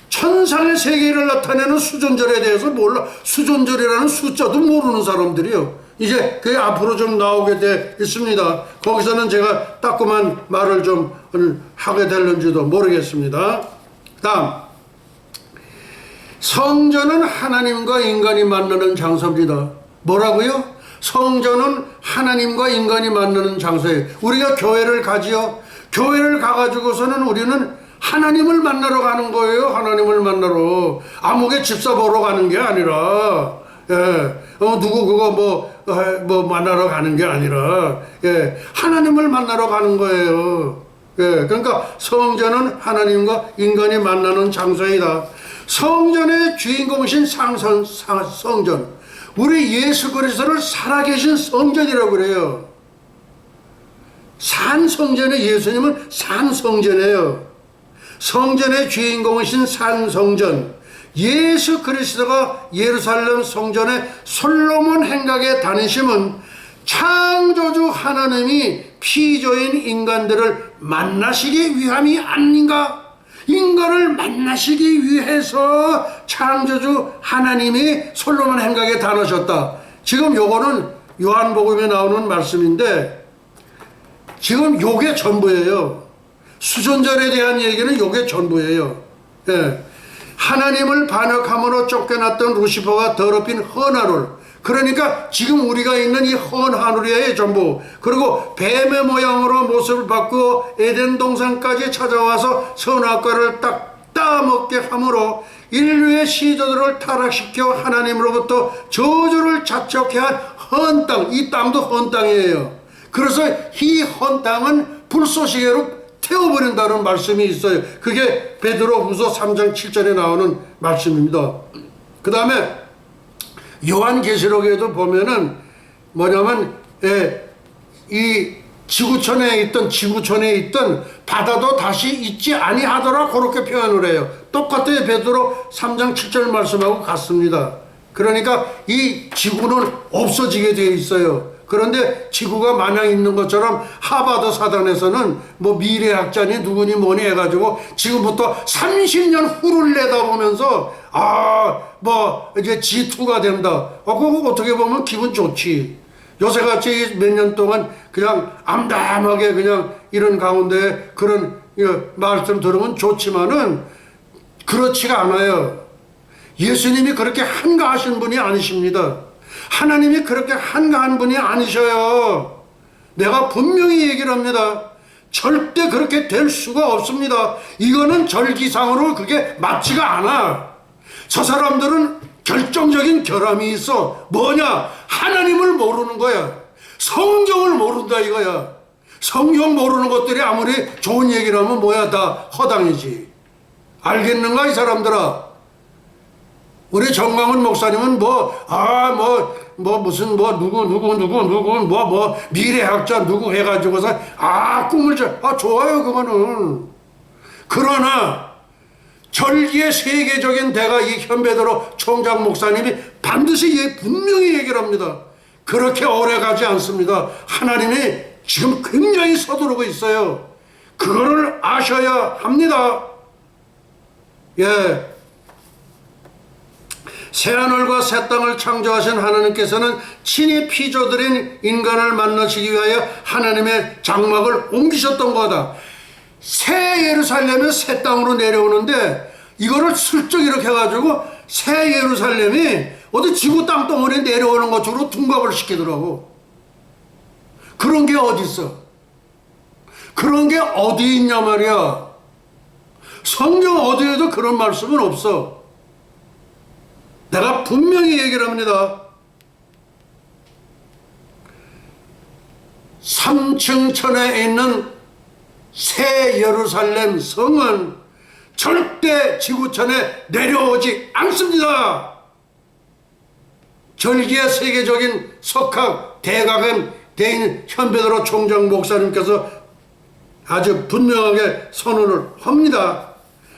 천상의 세계를 나타내는 수전절에 대해서 몰라. 수전절이라는 숫자도 모르는 사람들이요. 이제 그게 앞으로 좀 나오게 돼 있습니다. 거기서는 제가 따끔한 말을 좀 하게 될는지도 모르겠습니다. 다음, 성전은 하나님과 인간이 만나는 장소입니다. 뭐라고요? 성전은 하나님과 인간이 만나는 장소예요. 우리가 교회를 가지요. 교회를 가가지고서는 우리는 하나님을 만나러 가는 거예요. 하나님을 만나러. 아무개 집사 보러 가는 게 아니라, 누구 그거 뭐 만나러 가는 게 아니라, 하나님을 만나러 가는 거예요. 그러니까 성전은 하나님과 인간이 만나는 장소이다. 성전의 주인공이신 성전. 우리 예수 그리스도를 살아계신 성전이라고 그래요. 산 성전에 예수님은 산 성전이에요. 성전의 주인공이신 산 성전. 예수 그리스도가 예루살렘 성전의 솔로몬 행각에 다니심은 창조주 하나님이 피조인 인간들을 만나시기 위함이 아닌가? 인간을 만나시기 위해서 창조주 하나님이 솔로몬 행각에 다니셨다. 지금 요거는 요한복음에 나오는 말씀인데 지금 요게 전부예요. 수전절에 대한 얘기는 요게 전부예요. 하나님을 반역함으로 쫓겨났던 루시퍼가 더럽힌 헌하늘, 그러니까 지금 우리가 있는 이 헌하늘이에요 전부. 그리고 뱀의 모양으로 모습을 바꾸어 에덴 동산까지 찾아와서 선악과를 딱 따먹게 함으로 인류의 시조들을 타락시켜 하나님으로부터 저주를 자초케 한 헌 땅, 이 땅도 헌 땅이에요. 그래서 이 헌 땅은 불쏘시개로 태워버린다는 말씀이 있어요. 그게 베드로후서 3장 7절에 나오는 말씀입니다. 그 다음에 요한계시록에도 보면은 뭐냐면 이 지구촌에 있던 바다도 다시 있지 아니하더라, 그렇게 표현을 해요. 똑같아요. 베드로 3장 7절 말씀하고 같습니다. 그러니까 이 지구는 없어지게 되어 있어요. 그런데 지구가 마냥 있는 것처럼 하버드 사단에서는 뭐 미래학자니 누구니 뭐니 해가지고 지금부터 30년 후를 내다보면서 뭐 이제 G2가 된다. 그거 어떻게 보면 기분 좋지. 요새같이 몇 년 동안 그냥 암담하게 그냥 이런 가운데 그런 말씀 들으면 좋지만은 그렇지가 않아요. 예수님이 그렇게 한가하신 분이 아니십니다. 하나님이 그렇게 한가한 분이 아니셔요. 내가 분명히 얘기를 합니다. 절대 그렇게 될 수가 없습니다. 이거는 절기상으로 그게 맞지가 않아. 저 사람들은 결정적인 결함이 있어. 뭐냐? 하나님을 모르는 거야. 성경을 모른다 이거야. 성경 모르는 것들이 아무리 좋은 얘기를 하면 뭐야, 다 허당이지. 알겠는가 이 사람들아? 우리 정광훈 목사님은 무슨 누구 미래학자 누구 해가지고서 꿈을 좋아요 그거는. 그러나 절기의 세계적인 대가 이 현배도로 총장 목사님이 반드시 분명히 얘기를 합니다. 그렇게 오래 가지 않습니다. 하나님이 지금 굉장히 서두르고 있어요. 그거를 아셔야 합니다. 새하늘과 새 땅을 창조하신 하나님께서는 친히 피조들인 인간을 만나시기 위하여 하나님의 장막을 옮기셨던 거다. 새 예루살렘이 새 땅으로 내려오는데 이거를 슬쩍 이렇게 해가지고 새 예루살렘이 어디 지구 땅덩어리에 내려오는 것으로 둔갑을 시키더라고. 그런 게 어디 있어? 그런 게 어디 있냐 말이야. 성경 어디에도 그런 말씀은 없어. 내가 분명히 얘기를 합니다. 3층 천에 있는 새 예루살렘 성은 절대 지구촌에 내려오지 않습니다. 절기의 세계적인 석학 대각은 대인 현배도로 총장 목사님께서 아주 분명하게 선언을 합니다.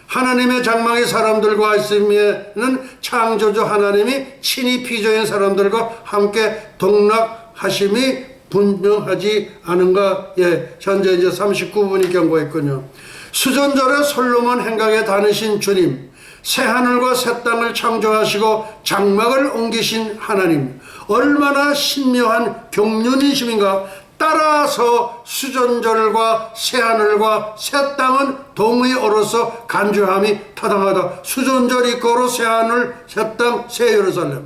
하나님의 장막이 사람들과 있으면은 창조주 하나님이 친히 피조인 사람들과 함께 동락하심이 분명하지 않은가? 현재 이제 39분이 경고했군요. 수전절에 솔로몬 행각에 다니신 주님, 새 하늘과 새 땅을 창조하시고 장막을 옮기신 하나님, 얼마나 신묘한 경륜이심인가? 따라서 수전절과 새하늘과 새 땅은 동의 어로서 간주함이 타당하다. 수전절이 거로 새하늘, 새 땅, 새 예루살렘.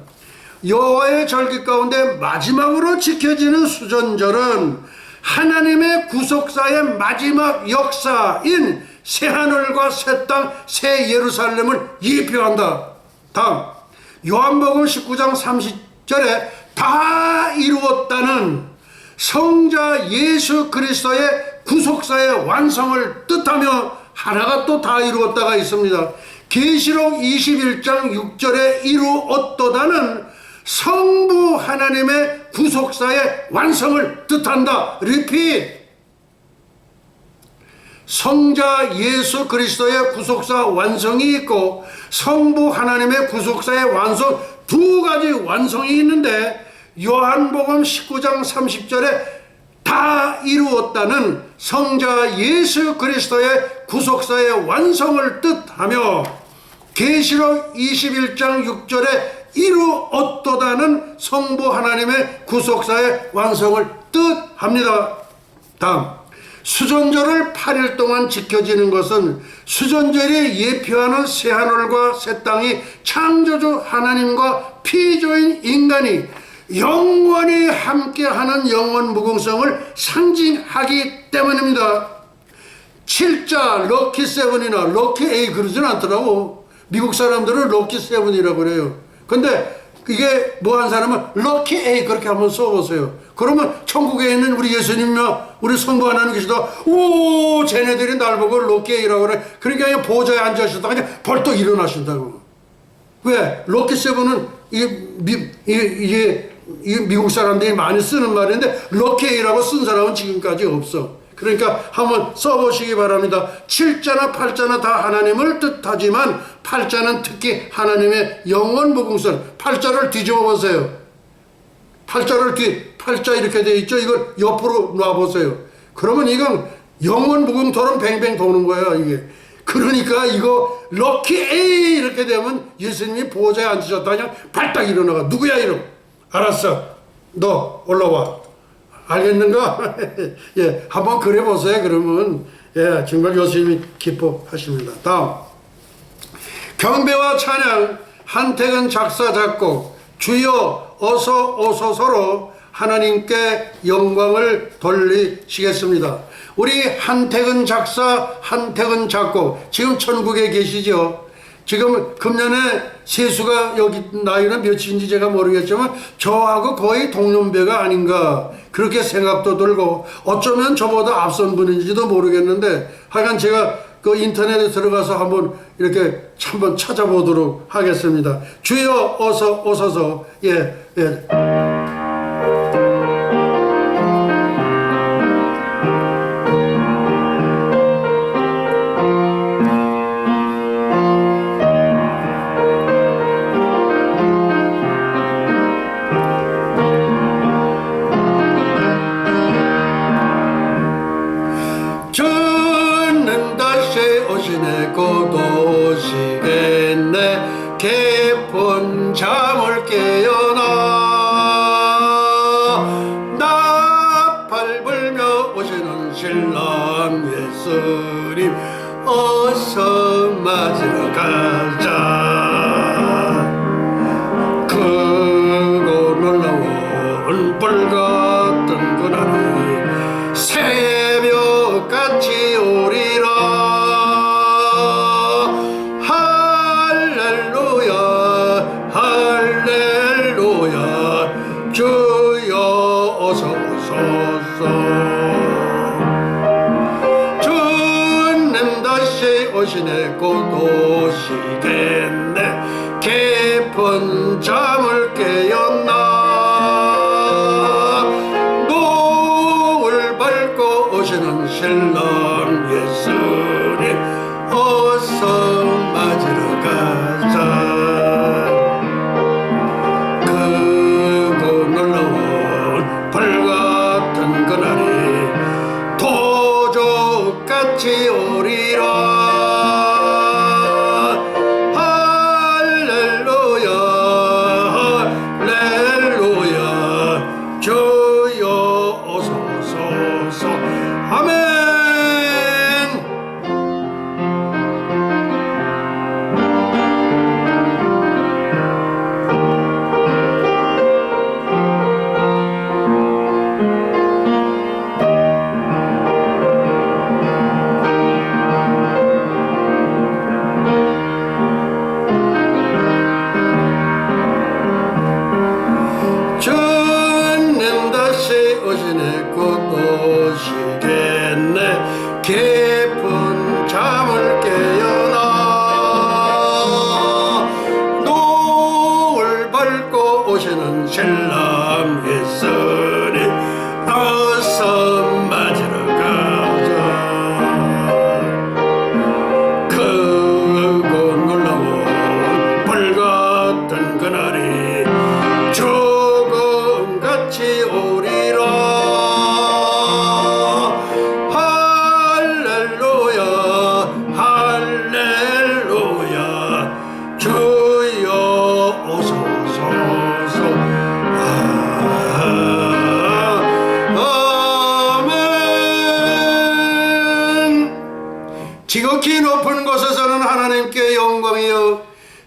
여호와의 절기 가운데 마지막으로 지켜지는 수전절은 하나님의 구속사의 마지막 역사인 새하늘과 새 땅, 새 예루살렘을 예표한다. 다음, 요한복음 19장 30절에 다 이루었다는 성자 예수 그리스도의 구속사의 완성을 뜻하며 하나가 또 다 이루었다가 있습니다. 계시록 21장 6절에 이루었도다는 성부 하나님의 구속사의 완성을 뜻한다. 리핏. 성자 예수 그리스도의 구속사 완성이 있고 성부 하나님의 구속사의 완성, 두 가지 완성이 있는데 요한복음 19장 30절에 다 이루었다는 성자 예수 그리스도의 구속사의 완성을 뜻하며 계시록 21장 6절에 이루었도다는 성부 하나님의 구속사의 완성을 뜻합니다. 다음, 수전절을 8일 동안 지켜지는 것은 수전절이 예표하는 새하늘과 새 땅이 창조주 하나님과 피조인 인간이 영원히 함께하는 영원 무궁성을 상징하기 때문입니다. 7자 럭키 세븐이나 럭키 에이 그러진 않더라고. 미국 사람들은 럭키 세븐이라고 그래요. 근데 이게 뭐 한 사람은 럭키 에이 그렇게 한번 써보세요. 그러면 천국에 있는 우리 예수님이나 우리 성부 하나님 계시다. 오, 쟤네들이 날 보고 럭키 에이라고 그래. 그러니까 그냥 보좌에 앉아있다가 그냥 벌떡 일어나신다고. 왜? 럭키 세븐은 이게 미국 사람들이 많이 쓰는 말인데 럭키 에이라고 쓴 사람은 지금까지 없어. 그러니까 한번 써보시기 바랍니다. 7자나 8자나 다 하나님을 뜻하지만 8자는 특히 하나님의 영원 무궁선. 8자를 뒤집어 보세요. 8자 이렇게 돼 있죠. 이걸 옆으로 놔보세요. 그러면 이건 영원 무궁토론 뱅뱅 도는 거야 이게. 그러니까 이거 럭키 에이 이렇게 되면 예수님이 보호자에 앉으셨다 그냥 발딱 일어나가. 누구야 이름? 알았어. 너 올라와. 알겠는가? 예, 한번 그래 보세요. 그러면 예, 정말 예수님이 기뻐하십니다. 다음, 경배와 찬양, 한택은 작사 작곡, 주여 어서 오소서로 하나님께 영광을 돌리시겠습니다. 우리 한택은 작사, 한택은 작곡, 지금 천국에 계시죠? 지금 금년에 세수가 여기 나이는 몇인지 제가 모르겠지만 저하고 거의 동년배가 아닌가 그렇게 생각도 들고 어쩌면 저보다 앞선 분인지도 모르겠는데 하여간 제가 그 인터넷에 들어가서 한번 이렇게 한번 찾아보도록 하겠습니다. 주여 어서 오소서. 예, 예. 주는 다시 오시네 곧 오시겠네 깊은 잠을 깨어나 나팔 불며 오시는 신랑 예수님 어서 맞으러 가자. 크고 놀라운 불 같은 그날이 새벽같이 오리라. 할렐루야 할렐루야 주여 어서 오소서. 주님 다시 오시네 곧 오시겠네 깊은 잠을 깨었나 오시는 신랑 예수님 어서 맞으러 가자. 크고 놀라운 불 같은 그날이 도적같이 오리라. 할렐루야 할렐루야 주여 어서 오소서. 아멘. 다시 오시네 곧 오시겠네 깊은 잠을 깨어나 노을 밝고 오시는 신랑 있으니 어서 맞으러 가자 크고 놀라운 불같은 그날이 죽음같이 오리라 할렐루야 할렐루야 주여 오소서 아멘. 지극히 높은 곳에서는 하나님께 영광이요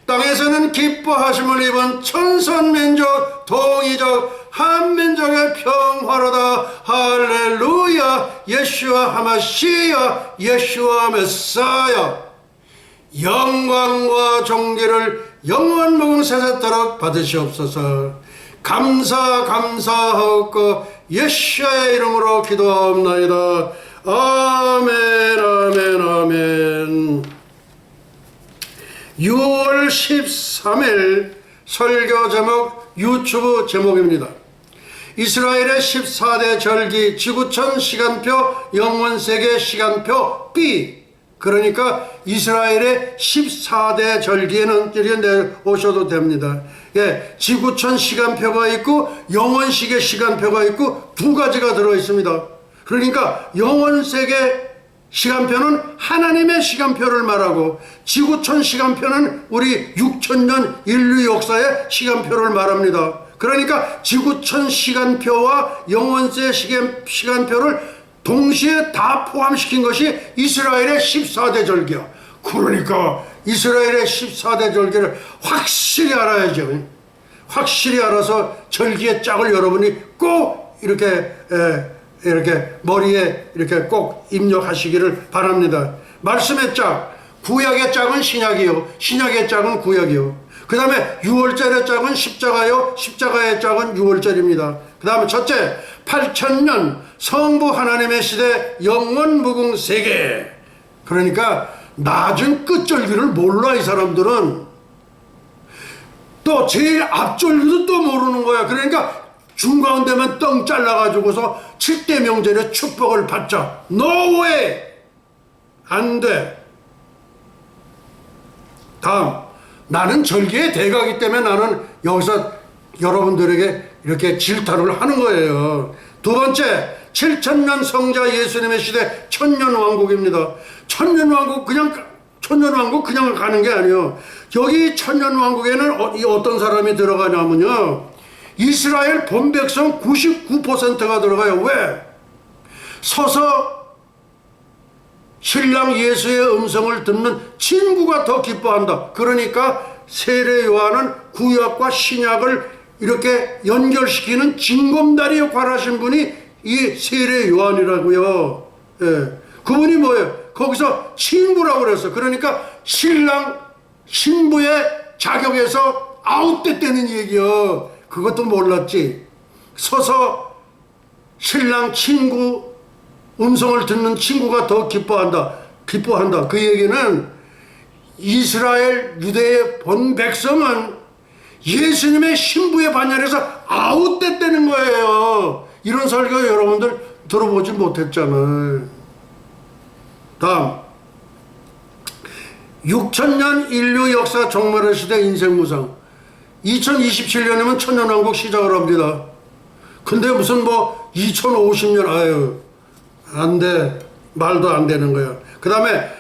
땅에서는 기뻐하심을 입은 천선민족 동이족 한민족의 평화로다 할렐루야 예수와 하마시야 예수와 메사야 영광과 존귀를 영원 무궁 세세토록 받으시옵소서. 감사하옵고 예수의 이름으로 기도하옵나이다. 아멘 아멘 아멘. 6월 13일 설교 제목 유튜브 제목입니다. 이스라엘의 14대 절기 지구촌 시간표 영원세계 시간표 B 그러니까 이스라엘의 14대 절기에는 내오셔도 됩니다. 예, 지구촌 시간표가 있고 영원시계 시간표가 있고 두 가지가 들어있습니다. 그러니까 영원세계 시간표는 하나님의 시간표를 말하고 지구촌 시간표는 우리 6천년 인류 역사의 시간표를 말합니다. 그러니까 지구촌 시간표와 영원세 시간표를 동시에 다 포함시킨 것이 이스라엘의 14대 절기야. 그러니까 이스라엘의 14대 절기를 확실히 알아야죠. 확실히 알아서 절기의 짝을 여러분이 꼭 이렇게 머리에 이렇게 꼭 입력하시기를 바랍니다. 말씀의 짝, 구약의 짝은 신약이요, 신약의 짝은 구약이요. 그 다음에 유월절의 짝은 십자가요, 십자가의 짝은 유월절입니다. 그 다음에 첫째, 8,000년 성부 하나님의 시대 영원 무궁 세계. 그러니까 낮은 끝절기를 몰라. 이 사람들은 또 제일 앞절기도 또 모르는 거야. 그러니까 중가운데만 떵 잘라가지고서 7대 명절에 축복을 받자. No way! 안 돼. 다음, 나는 절기의 대가기 때문에 나는 여기서 여러분들에게 이렇게 질타를 하는 거예요. 두 번째, 7,000년 성자 예수님의 시대 천년왕국입니다. 천년왕국 그냥 가는 게 아니에요. 여기 천년왕국에는 어떤 사람이 들어가냐면요, 이스라엘 본백성 99%가 들어가요. 왜? 서서 신랑 예수의 음성을 듣는 친구가 더 기뻐한다. 그러니까 세례 요한은 구약과 신약을 이렇게 연결시키는 징검다리 역할을 하신 분이 이 세례 요한이라고요. 예. 그분이 뭐예요? 거기서 친구라고 그랬어. 그러니까 신랑 신부의 자격에서 아웃됐다는 얘기요. 그것도 몰랐지. 서서 신랑 친구 음성을 듣는 친구가 더 기뻐한다. 그 얘기는 이스라엘 유대의 본 백성은 예수님의 신부의 반열에서 아웃됐다는 거예요. 이런 설교 여러분들 들어보지 못했잖아요. 다음, 6,000년 인류 역사 종말의 시대 인생무상. 2027년이면 천년왕국 시작을 합니다. 근데 무슨 2050년 아유 안 돼. 말도 안 되는 거야. 그 다음에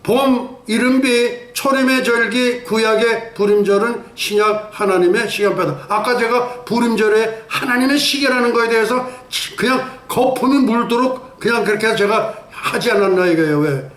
봄 이른비 초림의 절기 구약의 불임절은 신약 하나님의 시간표다. 아까 제가 불임절에 하나님의 시계라는 거에 대해서 그냥 거품이 물도록 그냥 그렇게 제가 하지 않았나 이거예요. 왜?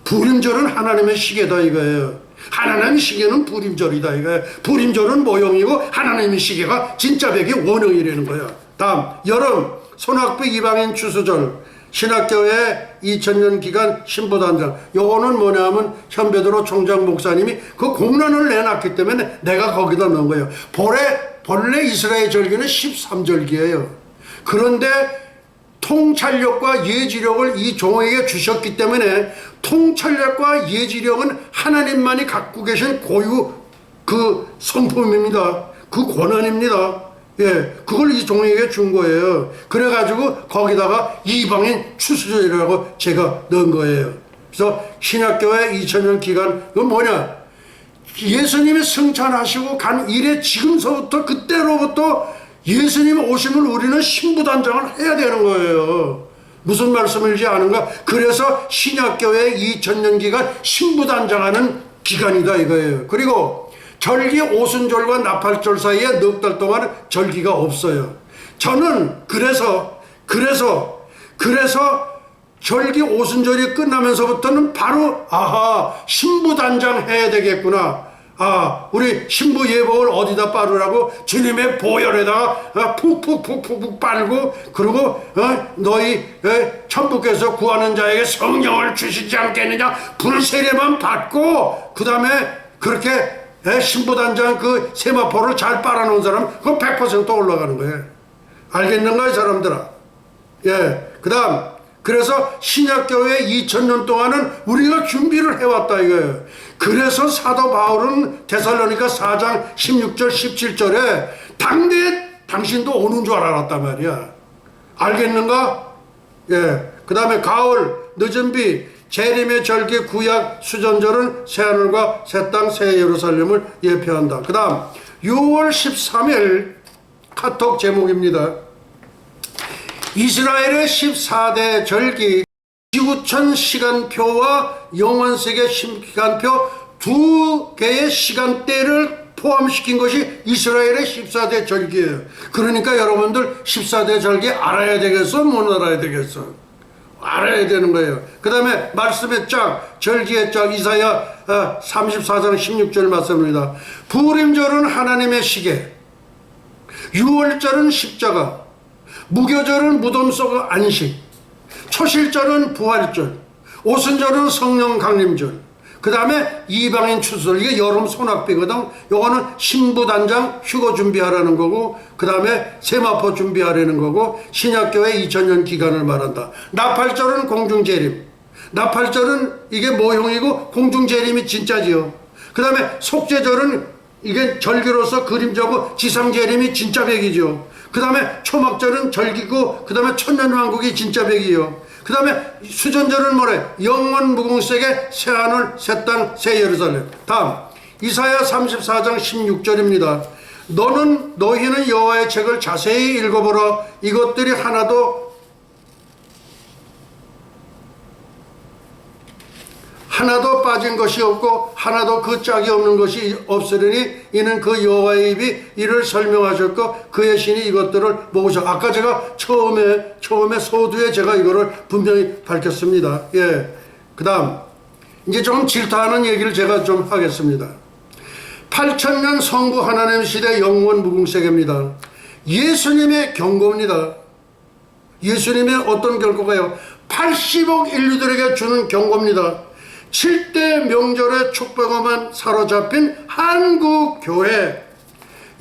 불임절은 하나님의 시계다 이거예요. 하나님의 시계는 불임절이다 이거예요. 불임절은 모형이고 하나님의 시계가 진짜 백이 원형이라는 거야. 다음, 여름 손학비 이방인 추수절 신학교회 2000년 기간 신부단장. 요거는 뭐냐면 현베드로 총장 목사님이 그 공란을 내놨기 때문에 내가 거기다 넣은 거예요. 본래 이스라엘 절기는 13절기예요. 그런데 통찰력과 예지력을 이 종에게 주셨기 때문에 통찰력과 예지력은 하나님만이 갖고 계신 고유 그 성품입니다. 그 권한입니다. 예, 그걸 이 종에게 준 거예요. 그래가지고 거기다가 이방인 추수절이라고 제가 넣은 거예요. 그래서 신약교회 2000년 기간, 그건 뭐냐? 예수님이 승천하시고 간 이래 지금서부터 그때로부터 예수님 오심을 우리는 신부단장을 해야 되는 거예요. 무슨 말씀을지 아는가? 그래서 신약교회 2000년 기간 신부단장하는 기간이다 이거예요. 그리고 절기 오순절과 나팔절 사이에 넉 달 동안 절기가 없어요. 저는 그래서 절기 오순절이 끝나면서부터는 바로 아하 신부단장 해야 되겠구나. 아, 우리 신부 예복을 어디다 빨으라고 주님의 보혈에다가 푹푹 빨고, 그리고 너희 천부께서 구하는 자에게 성령을 주시지 않겠느냐 불세례만 받고 그 다음에 그렇게 신부단장 그 세마포를 잘 빨아놓은 사람 그거 100% 올라가는 거예요. 알겠는가 이 사람들아? 예, 그 다음 그래서 신약교회 2000년 동안은 우리가 준비를 해왔다 이거예요. 그래서 사도 바울은 데살로니가 4장 16절 17절에 당대에 당신도 오는 줄 알았단 말이야. 알겠는가? 예. 그 다음에 가을 늦은 비 재림의 절기 구약 수전절은 새하늘과 새 땅 새 예루살렘을 예표한다. 그 다음 6월 13일 카톡 제목입니다. 이스라엘의 14대 절기 지구촌 시간표와 영원세계 시간표 두 개의 시간대를 포함시킨 것이 이스라엘의 14대 절기예요. 그러니까 여러분들 14대 절기 알아야 되겠어? 못 알아야 되겠어? 알아야 되는 거예요. 그 다음에 말씀의 짝, 절기의 짝, 이사야 34장 16절 말씀입니다. 부림절은 하나님의 시계, 유월절은 십자가, 무교절은 무덤 속 안식, 초실절은 부활절, 오순절은 성령 강림절, 그 다음에 이방인 추수절, 이게 여름 소낙비거든. 요거는 신부단장 휴거 준비하라는 거고, 그 다음에 세마포 준비하라는 거고, 신약교회 2000년 기간을 말한다. 나팔절은 공중재림, 나팔절은 이게 모형이고 공중재림이 진짜지요. 그 다음에 속죄절은 이게 절기로서 그림자고 지상재림이 진짜 백이죠. 그 다음에 초막절은 절기고, 그 다음에 천년왕국이 진짜 백이요. 그 다음에 수전절은 뭐래? 영원 무궁색의 새하늘 새 땅 새 예루살렘. 다음 이사야 34장 16절입니다. 너희는 여호와의 책을 자세히 읽어보라. 이것들이 하나도 빠진 것이 없고 하나도 그 짝이 없는 것이 없으리니 이는 그 여호와의 입이 이를 설명하셨고 그의 신이 이것들을 모으셔. 아까 제가 처음에 소두에 제가 이거를 분명히 밝혔습니다. 예. 그 다음 이제 좀 질타하는 얘기를 제가 좀 하겠습니다. 8000년 성부 하나님 시대 영원 무궁세계입니다. 예수님의 경고입니다. 예수님의 어떤 경고가요? 80억 인류들에게 주는 경고입니다. 7대 명절의 축복에만 사로잡힌 한국교회,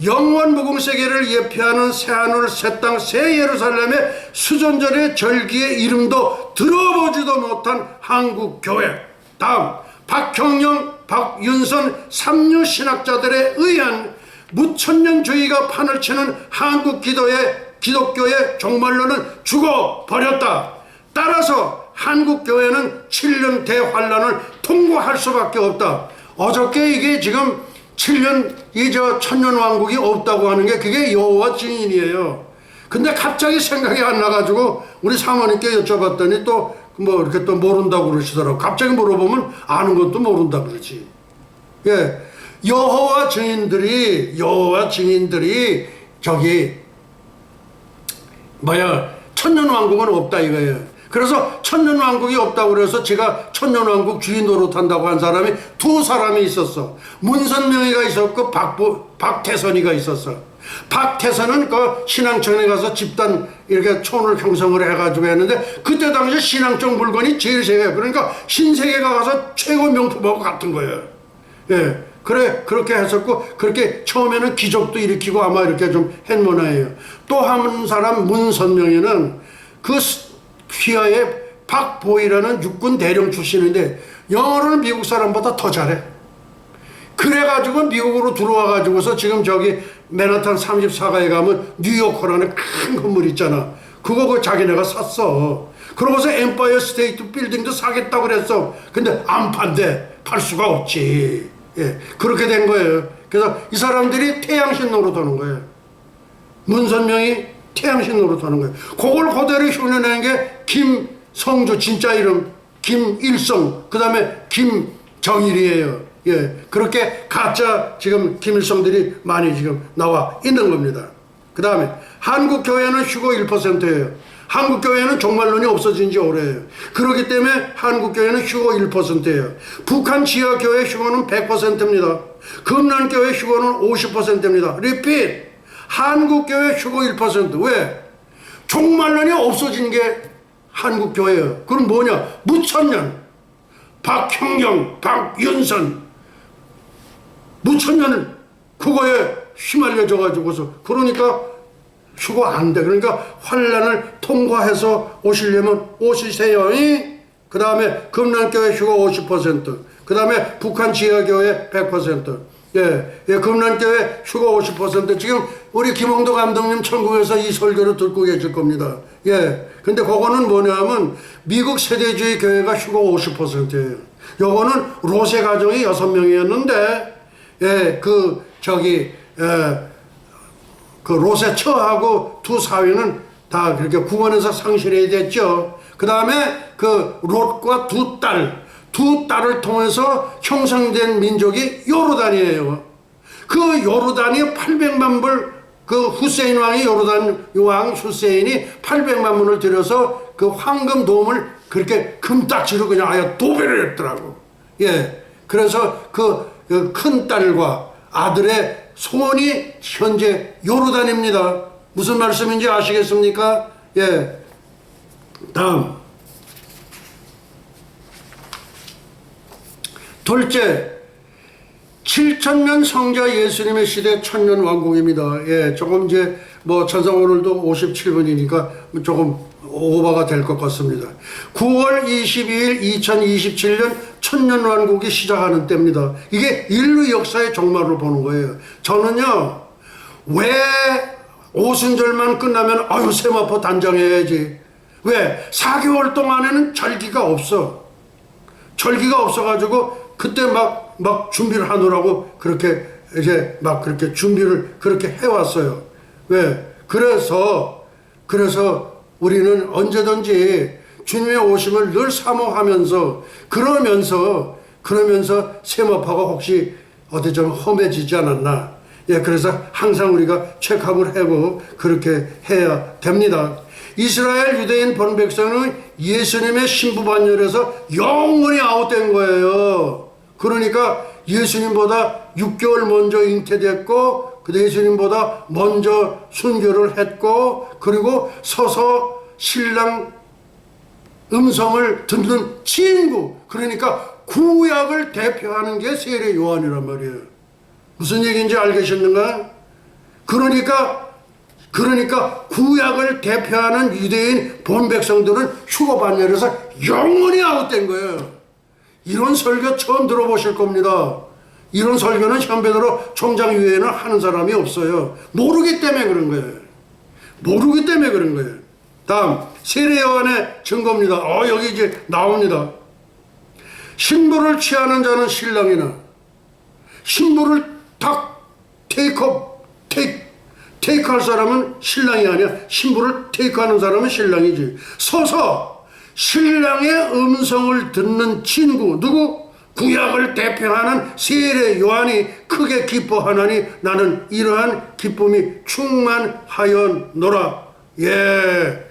영원 무궁세계를 예표하는 새하늘 새 땅 새 예루살렘의 수전절의 절기의 이름도 들어보지도 못한 한국교회. 다음 박형영, 박윤선 삼류 신학자들에 의한 무천년주의가 판을 치는 한국 기독교의 종말론은 죽어버렸다. 따라서 한국교회는 7년 대환란을 통과할 수밖에 없다. 어저께 이게 지금 7년 천년왕국이 없다고 하는 게 그게 여호와 증인이에요. 근데 갑자기 생각이 안 나가지고 우리 사모님께 여쭤봤더니 또 뭐 이렇게 또 모른다고 그러시더라고. 갑자기 물어보면 아는 것도 모른다 그러지. 예, 여호와 증인들이 저기 천년왕국은 없다 이거예요. 그래서 천년왕국이 없다고 그래서 제가 천년왕국 주인 노릇한다고 한 사람이 두 사람이 있었어. 문선명이가 있었고 박태선이가 있었어. 박태선은 그 신앙청에 가서 집단 이렇게 촌을 형성을 해가지고 했는데 그때 당시 신앙청 물건이 제일 세게, 그러니까 신세계가 가서 최고 명품하고 같은 거예요. 예. 그래, 그렇게 했었고, 그렇게 처음에는 기적도 일으키고 아마 이렇게 좀 했모나예요. 또 한 사람 문선명이는 그 휘하에 박보이라는 육군 대령 출신인데 영어를 미국 사람보다 더 잘해. 그래가지고 미국으로 들어와가지고서 지금 저기 맨하탄 34가에 가면 뉴요커라는 큰 건물 있잖아. 그거 그 자기네가 샀어. 그러고서 엠파이어 스테이트 빌딩도 사겠다고 그랬어. 근데 안 판대. 팔 수가 없지. 예, 그렇게 된 거예요. 그래서 이 사람들이 태양신 노릇하는 거예요. 문선명이 태양신 노릇하는 거예요. 그걸 그대로 흉내낸 게 김성주, 진짜 이름 김일성, 그 다음에 김정일이에요. 예, 그렇게 가짜 지금 김일성들이 많이 지금 나와 있는 겁니다. 그 다음에 한국교회는 휴거 1%예요. 한국교회는 종말론이 없어진 지 오래예요. 그렇기 때문에 한국교회는 휴거 1%예요. 북한 지하교회 휴거는 100%입니다. 금난교회 휴거는 50%입니다. 리핏! 한국교회 휴거 1%. 왜? 종말론이 없어진 게 한국교회예요. 그럼 뭐냐? 무천년, 박형경, 박윤선, 무천년을 그거에 휘말려져가지고서 그러니까 휴거 안 돼. 그러니까 환란을 통과해서 오시려면 오시세요. 그 다음에 금난교회 휴거 50%. 그 다음에 북한 지하교회 100%. 예, 금난교회 휴거 50%. 지금 우리 김홍도 감독님 천국에서 이 설교를 듣고 계실 겁니다. 예, 근데 그거는 뭐냐면 미국 세대주의 교회가 휴거 50%예요. 요거는 로세 가정이 6명이었는데, 예, 그 로세 처하고 두 사위는 다 그렇게 구원해서 상실해야 됐죠. 그 다음에 그 롯과 두 딸을 통해서 형성된 민족이 요르단이에요. 그 요르단이 800만 불, 그 후세인 왕이 요르단 왕 후세인이 800만 불을 들여서 그 황금 돔을 그렇게 금딱지로 그냥 아예 도배를 했더라고. 예. 그래서 그 큰 딸과 아들의 소원이 현재 요르단입니다. 무슨 말씀인지 아시겠습니까? 예. 다음. 둘째, 7천년 성자 예수님의 시대 천년 왕국입니다. 예, 조금 이제 뭐 천상 오늘도 57분이니까 조금 오버가 될 것 같습니다. 9월 22일 2027년 천년 왕국이 시작하는 때입니다. 이게 인류 역사의 종말을 보는 거예요. 저는요, 왜 오순절만 끝나면 아유 세마포 단장해야지. 왜? 4개월 동안에는 절기가 없어. 절기가 없어가지고 그때 막 준비를 하느라고 그렇게 이제 막 그렇게 준비를 그렇게 해왔어요. 왜? 그래서 우리는 언제든지 주님의 오심을 늘 사모하면서 그러면서 세마포가 혹시 어디 좀 험해지지 않았나. 예, 그래서 항상 우리가 체크업을 하고 그렇게 해야 됩니다. 이스라엘 유대인 본 백성은 예수님의 신부반열에서 영원히 아웃된 거예요. 그러니까 예수님보다 6개월 먼저 잉태됐고 그 예수님보다 먼저 순교를 했고 그리고 서서 신랑 음성을 듣는 친구, 그러니까 구약을 대표하는 게 세례 요한이란 말이에요. 무슨 얘기인지 알겠는가? 그러니까 구약을 대표하는 유대인 본 백성들은 휴거 반열에서 영원히 아웃된 거예요. 이런 설교 처음 들어보실 겁니다. 이런 설교는 현배대로 총장 이외에는 하는 사람이 없어요. 모르기 때문에 그런 거예요. 다음, 세례 요한의 증거입니다. 여기 이제 나옵니다. 신부를 취하는 자는 신랑이나 신부를 딱 테이크할 사람은 신랑이 아니야. 신부를 테이크하는 사람은 신랑이지. 서서 신랑의 음성을 듣는 친구, 누구? 구약을 대표하는 세례 요한이 크게 기뻐하나니 나는 이러한 기쁨이 충만하였노라. 예.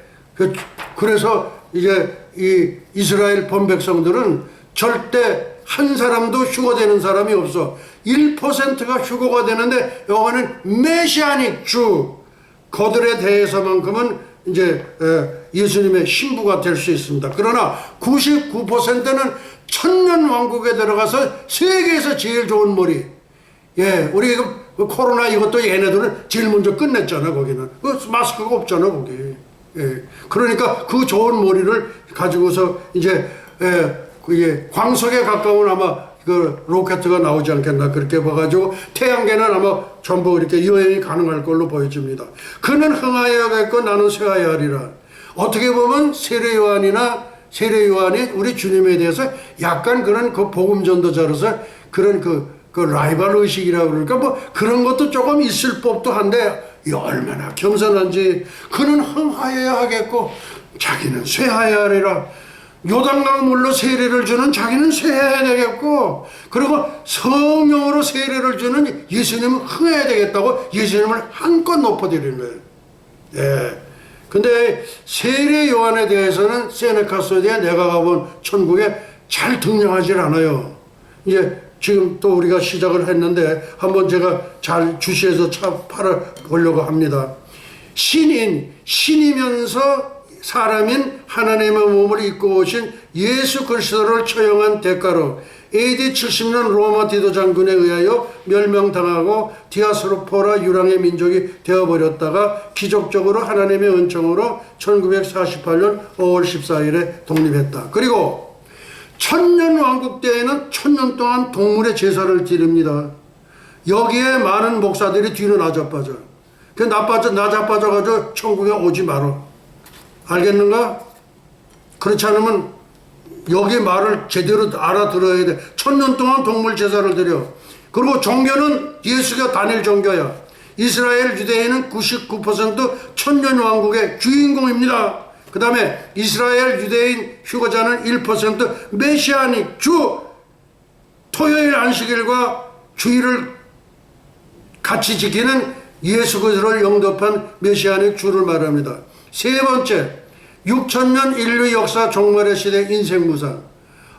그래서 이제 이 이스라엘 본 백성들은 절대 한 사람도 휴거되는 사람이 없어. 1%가 휴거가 되는데 요거는 메시아닉 주 그들에 대해서만큼은 이제 예수님의 신부가 될 수 있습니다. 그러나 99%는 천년 왕국에 들어가서 세계에서 제일 좋은 머리, 예, 우리 그 코로나 이것도 얘네들은 제일 먼저 끝냈잖아, 거기는. 그 마스크가 없잖아, 거기. 예. 그러니까 그 좋은 머리를 가지고서 이제, 예, 그게 광석에 가까운 아마 그 로켓가 나오지 않겠나 그렇게 봐가지고 태양계는 아마 전부 이렇게 여행이 가능할 걸로 보여집니다. 그는 흥하여야겠고 나는 쇠하여야 하리라. 어떻게 보면 세례 요한이 우리 주님에 대해서 약간 그런 그 복음 전도자로서 그런 그 라이벌 의식이라고 그러니까 뭐 그런 것도 조금 있을 법도 한데 이 얼마나 겸손한지. 그는 흥하여야 하겠고 자기는 쇠하여야 하리라. 요단강 물로 세례를 주는 자기는 쇠해야 되겠고, 그리고 성령으로 세례를 주는 예수님은 흥해야 되겠다고 예수님을 한껏 높여드리는 거예요. 예. 근데 세례 요한에 대해서는 세네카소디에 내가 가본 천국에 잘 등장하질 않아요. 이제 지금 또 우리가 시작을 했는데 한번 제가 잘 주시해서 팔아보려고 합니다. 신이면서 사람인 하나님의 몸을 입고 오신 예수 그리스도를 처형한 대가로 AD 70년 로마 디도 장군에 의하여 멸망당하고 디아스포라 유랑의 민족이 되어버렸다가 기적적으로 하나님의 은총으로 1948년 5월 14일에 독립했다. 그리고 천년왕국 때에는 1000년 동안 동물의 제사를 드립니다. 여기에 많은 목사들이 뒤로 나자빠져. 나자빠져가지고 천국에 오지 말어. 알겠는가? 그렇지 않으면 여기 말을 제대로 알아들어야 돼. 1000년 동안 동물 제사를 드려. 그리고 종교는 예수가 단일 종교야. 이스라엘 유대인은 99% 천년왕국의 주인공입니다. 그 다음에 이스라엘 유대인 휴거자는 1% 메시아닉 주, 토요일 안식일과 주일을 같이 지키는 예수 그리스도를 영접한 메시아닉 주를 말합니다. 세 번째, 6000년 인류 역사 종말의 시대 인생무상.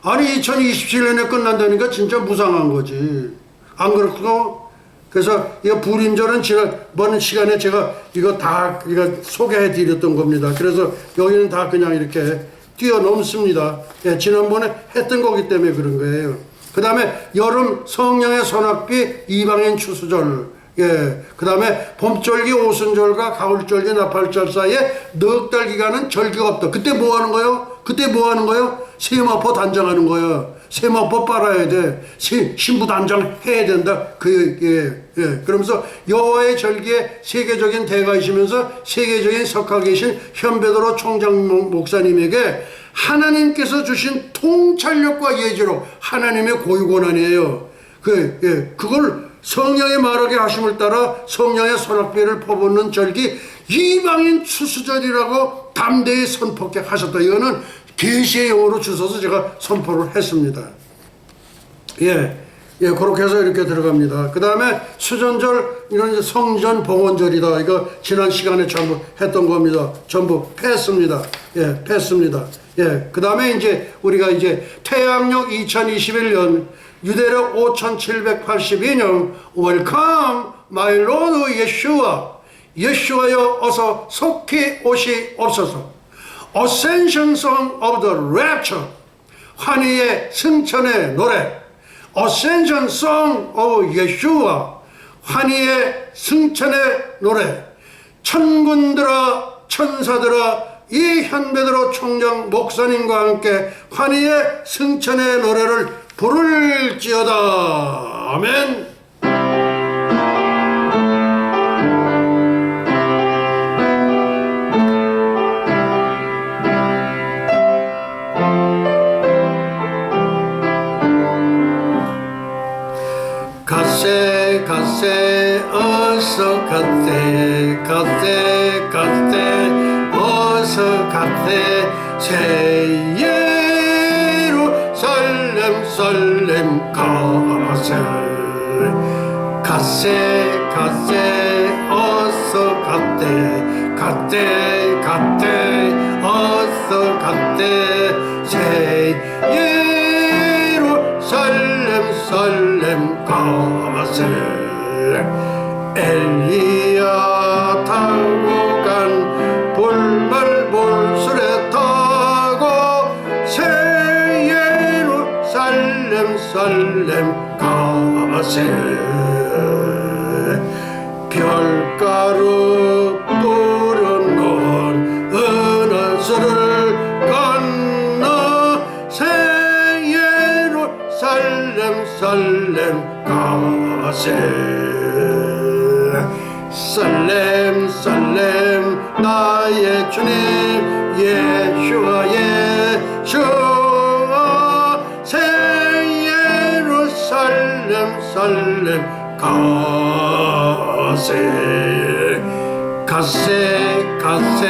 아니 2027년에 끝난다니까 진짜 무상한 거지. 안 그렇고? 그래서 이 불임절은 지난번 시간에 제가 이거 다 소개해 드렸던 겁니다. 그래서 여기는 다 그냥 이렇게 뛰어넘습니다. 예, 지난번에 했던 거기 때문에 그런 거예요. 그 다음에 여름 성령의 소낙비 이방인 추수절. 예, 그 다음에 봄절기 오순절과 가을절기 나팔절 사이에 넉 달 기간은 절기가 없다. 그때 뭐 하는 거예요? 세마포 단장하는 거예요. 세마포 빨아야 돼. 신부 단장 해야 된다. 그러면서 여호와의 절기에 세계적인 대가이시면서 세계적인 석학이신 현베드로 총장 목사님에게 하나님께서 주신 통찰력과 예지로 하나님의 고유고난이에요. 그걸 성령의 말하게 하심을 따라 성령의 소낙비를 퍼붓는 절기 이방인 추수절이라고 담대히 선포케 하셨다. 이거는 계시의 영어로 주셔서 제가 선포를 했습니다. 그렇게 해서 이렇게 들어갑니다. 그 다음에 수전절, 이런 성전 봉헌절이다. 이거 지난 시간에 전부 했던 겁니다. 전부 패스입니다. 패스입니다. 그 다음에 이제 우리가 이제 태양력 2021년 유대력 5782년 Welcome my Lord 예수와 예수와여 어서 속히 오시옵소서. Ascension Song of the Rapture 환희의 승천의 노래. Ascension Song of 예수와 환희의 승천의 노래. 천군들아 천사들아 이 현베드로 총장 목사님과 함께 환희의 승천의 노래를 부를지어다. 아멘. 갓세 갓세 어서 갓세 갓세 갓세 어서 갓세 새 예루살렘 가세 갓세 갓세 어서 갓세 갓세 갓세 어서 갓세 새 예루살렘 가세 엘리야 타고 간 볼말 볼술에 타고 새 예루살렘 가세 호수를 건너 새 예루살렘 살렘 가세. 살렘 살렘 나의 주님 예수와 예수와 새 예루살렘 살렘 가세. 가세 가세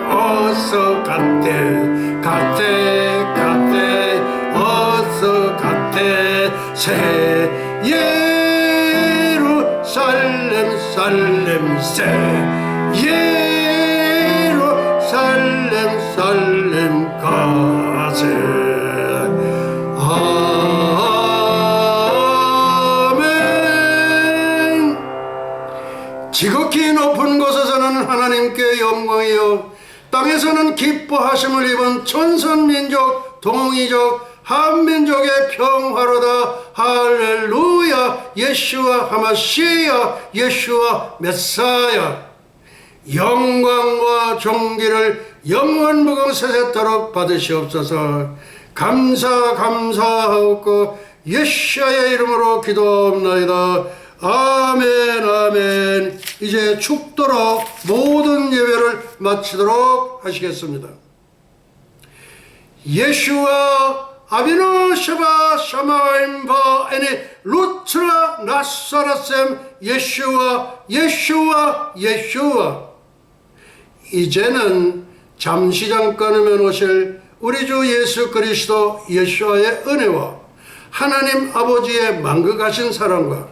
어서 가세 가세 가세 어서 가세. 새 예루살렘 살렘 새 예루살렘 살렘 가세. 아멘. 지극히 높은 곳에서는 하나님께 영광이요 땅에서는 기뻐하심을 입은 천선민족 동이족 한민족의 평화로다. 할렐루야. 예수와 하마시야 예수와 메사야. 영광과 존귀를 영원 무궁 세세토록 받으시옵소서. 감사하옵고 예수의 이름으로 기도합나이다. 아멘 아멘. 이제 죽도록 모든 예배를 마치도록 하시겠습니다. 예수와 아비노 샤바 샤마임바 에니 루트라 나사라셈 예수와 예수와 예수와. 이제는 잠시 잠깐이면 오실 우리 주 예수 그리스도 예수와의 은혜와 하나님 아버지의 만극하신 사랑과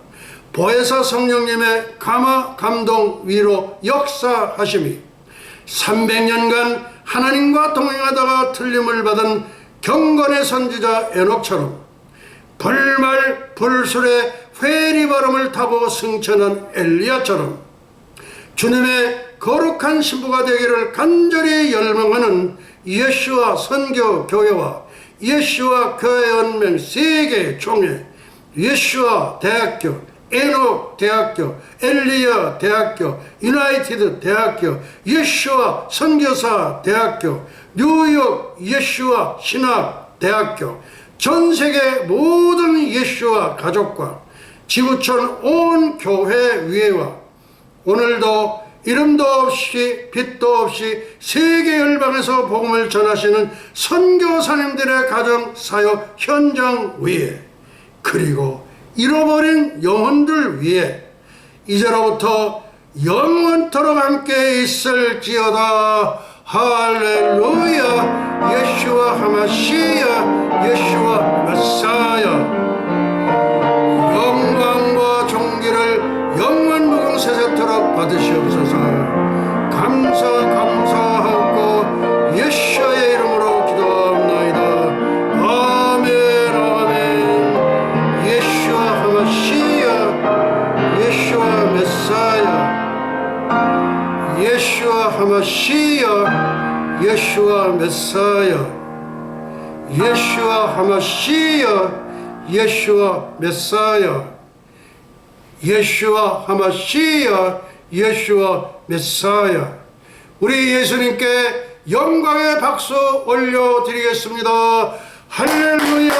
보혜사 성령님의 감화 감동 위로 역사하심이 300년간 하나님과 동행하다가 틀림을 받은 경건의 선지자 에녹처럼 불말 불술의 회리바람을 타고 승천한 엘리야처럼 주님의 거룩한 신부가 되기를 간절히 열망하는 예수와 선교 교회와 예수와 교회 연맹 세계 총회, 예수와 대학교, 에녹 대학교, 엘리야 대학교, 유나이티드 대학교, 예수와 선교사 대학교, 뉴욕 예수와 신학 대학교, 전세계 모든 예수와 가족과 지구촌 온 교회 위에와 오늘도 이름도 없이 빛도 없이 세계 열방에서 복음을 전하시는 선교사님들의 가정 사역 현장 위에 그리고 잃어버린 영혼들 위에 이제로부터 영원토록 함께 있을지어다. 할렐루야. 예수와 하마시야 예수와 메사야. 영광과 존귀를 영원 무궁 세세토록 받으시옵소서. 감사하고 예수의 이름으로 기도합나이다. 아멘 아멘. 예수와 하마시야 예수와 메사야 예수와 하마시야 예수와 메사야 예수와 하마시야 예수와 메사야 예수와 하마시야 예수와 메사야. 우리 예수님께 영광의 박수 올려드리겠습니다. 할렐루야.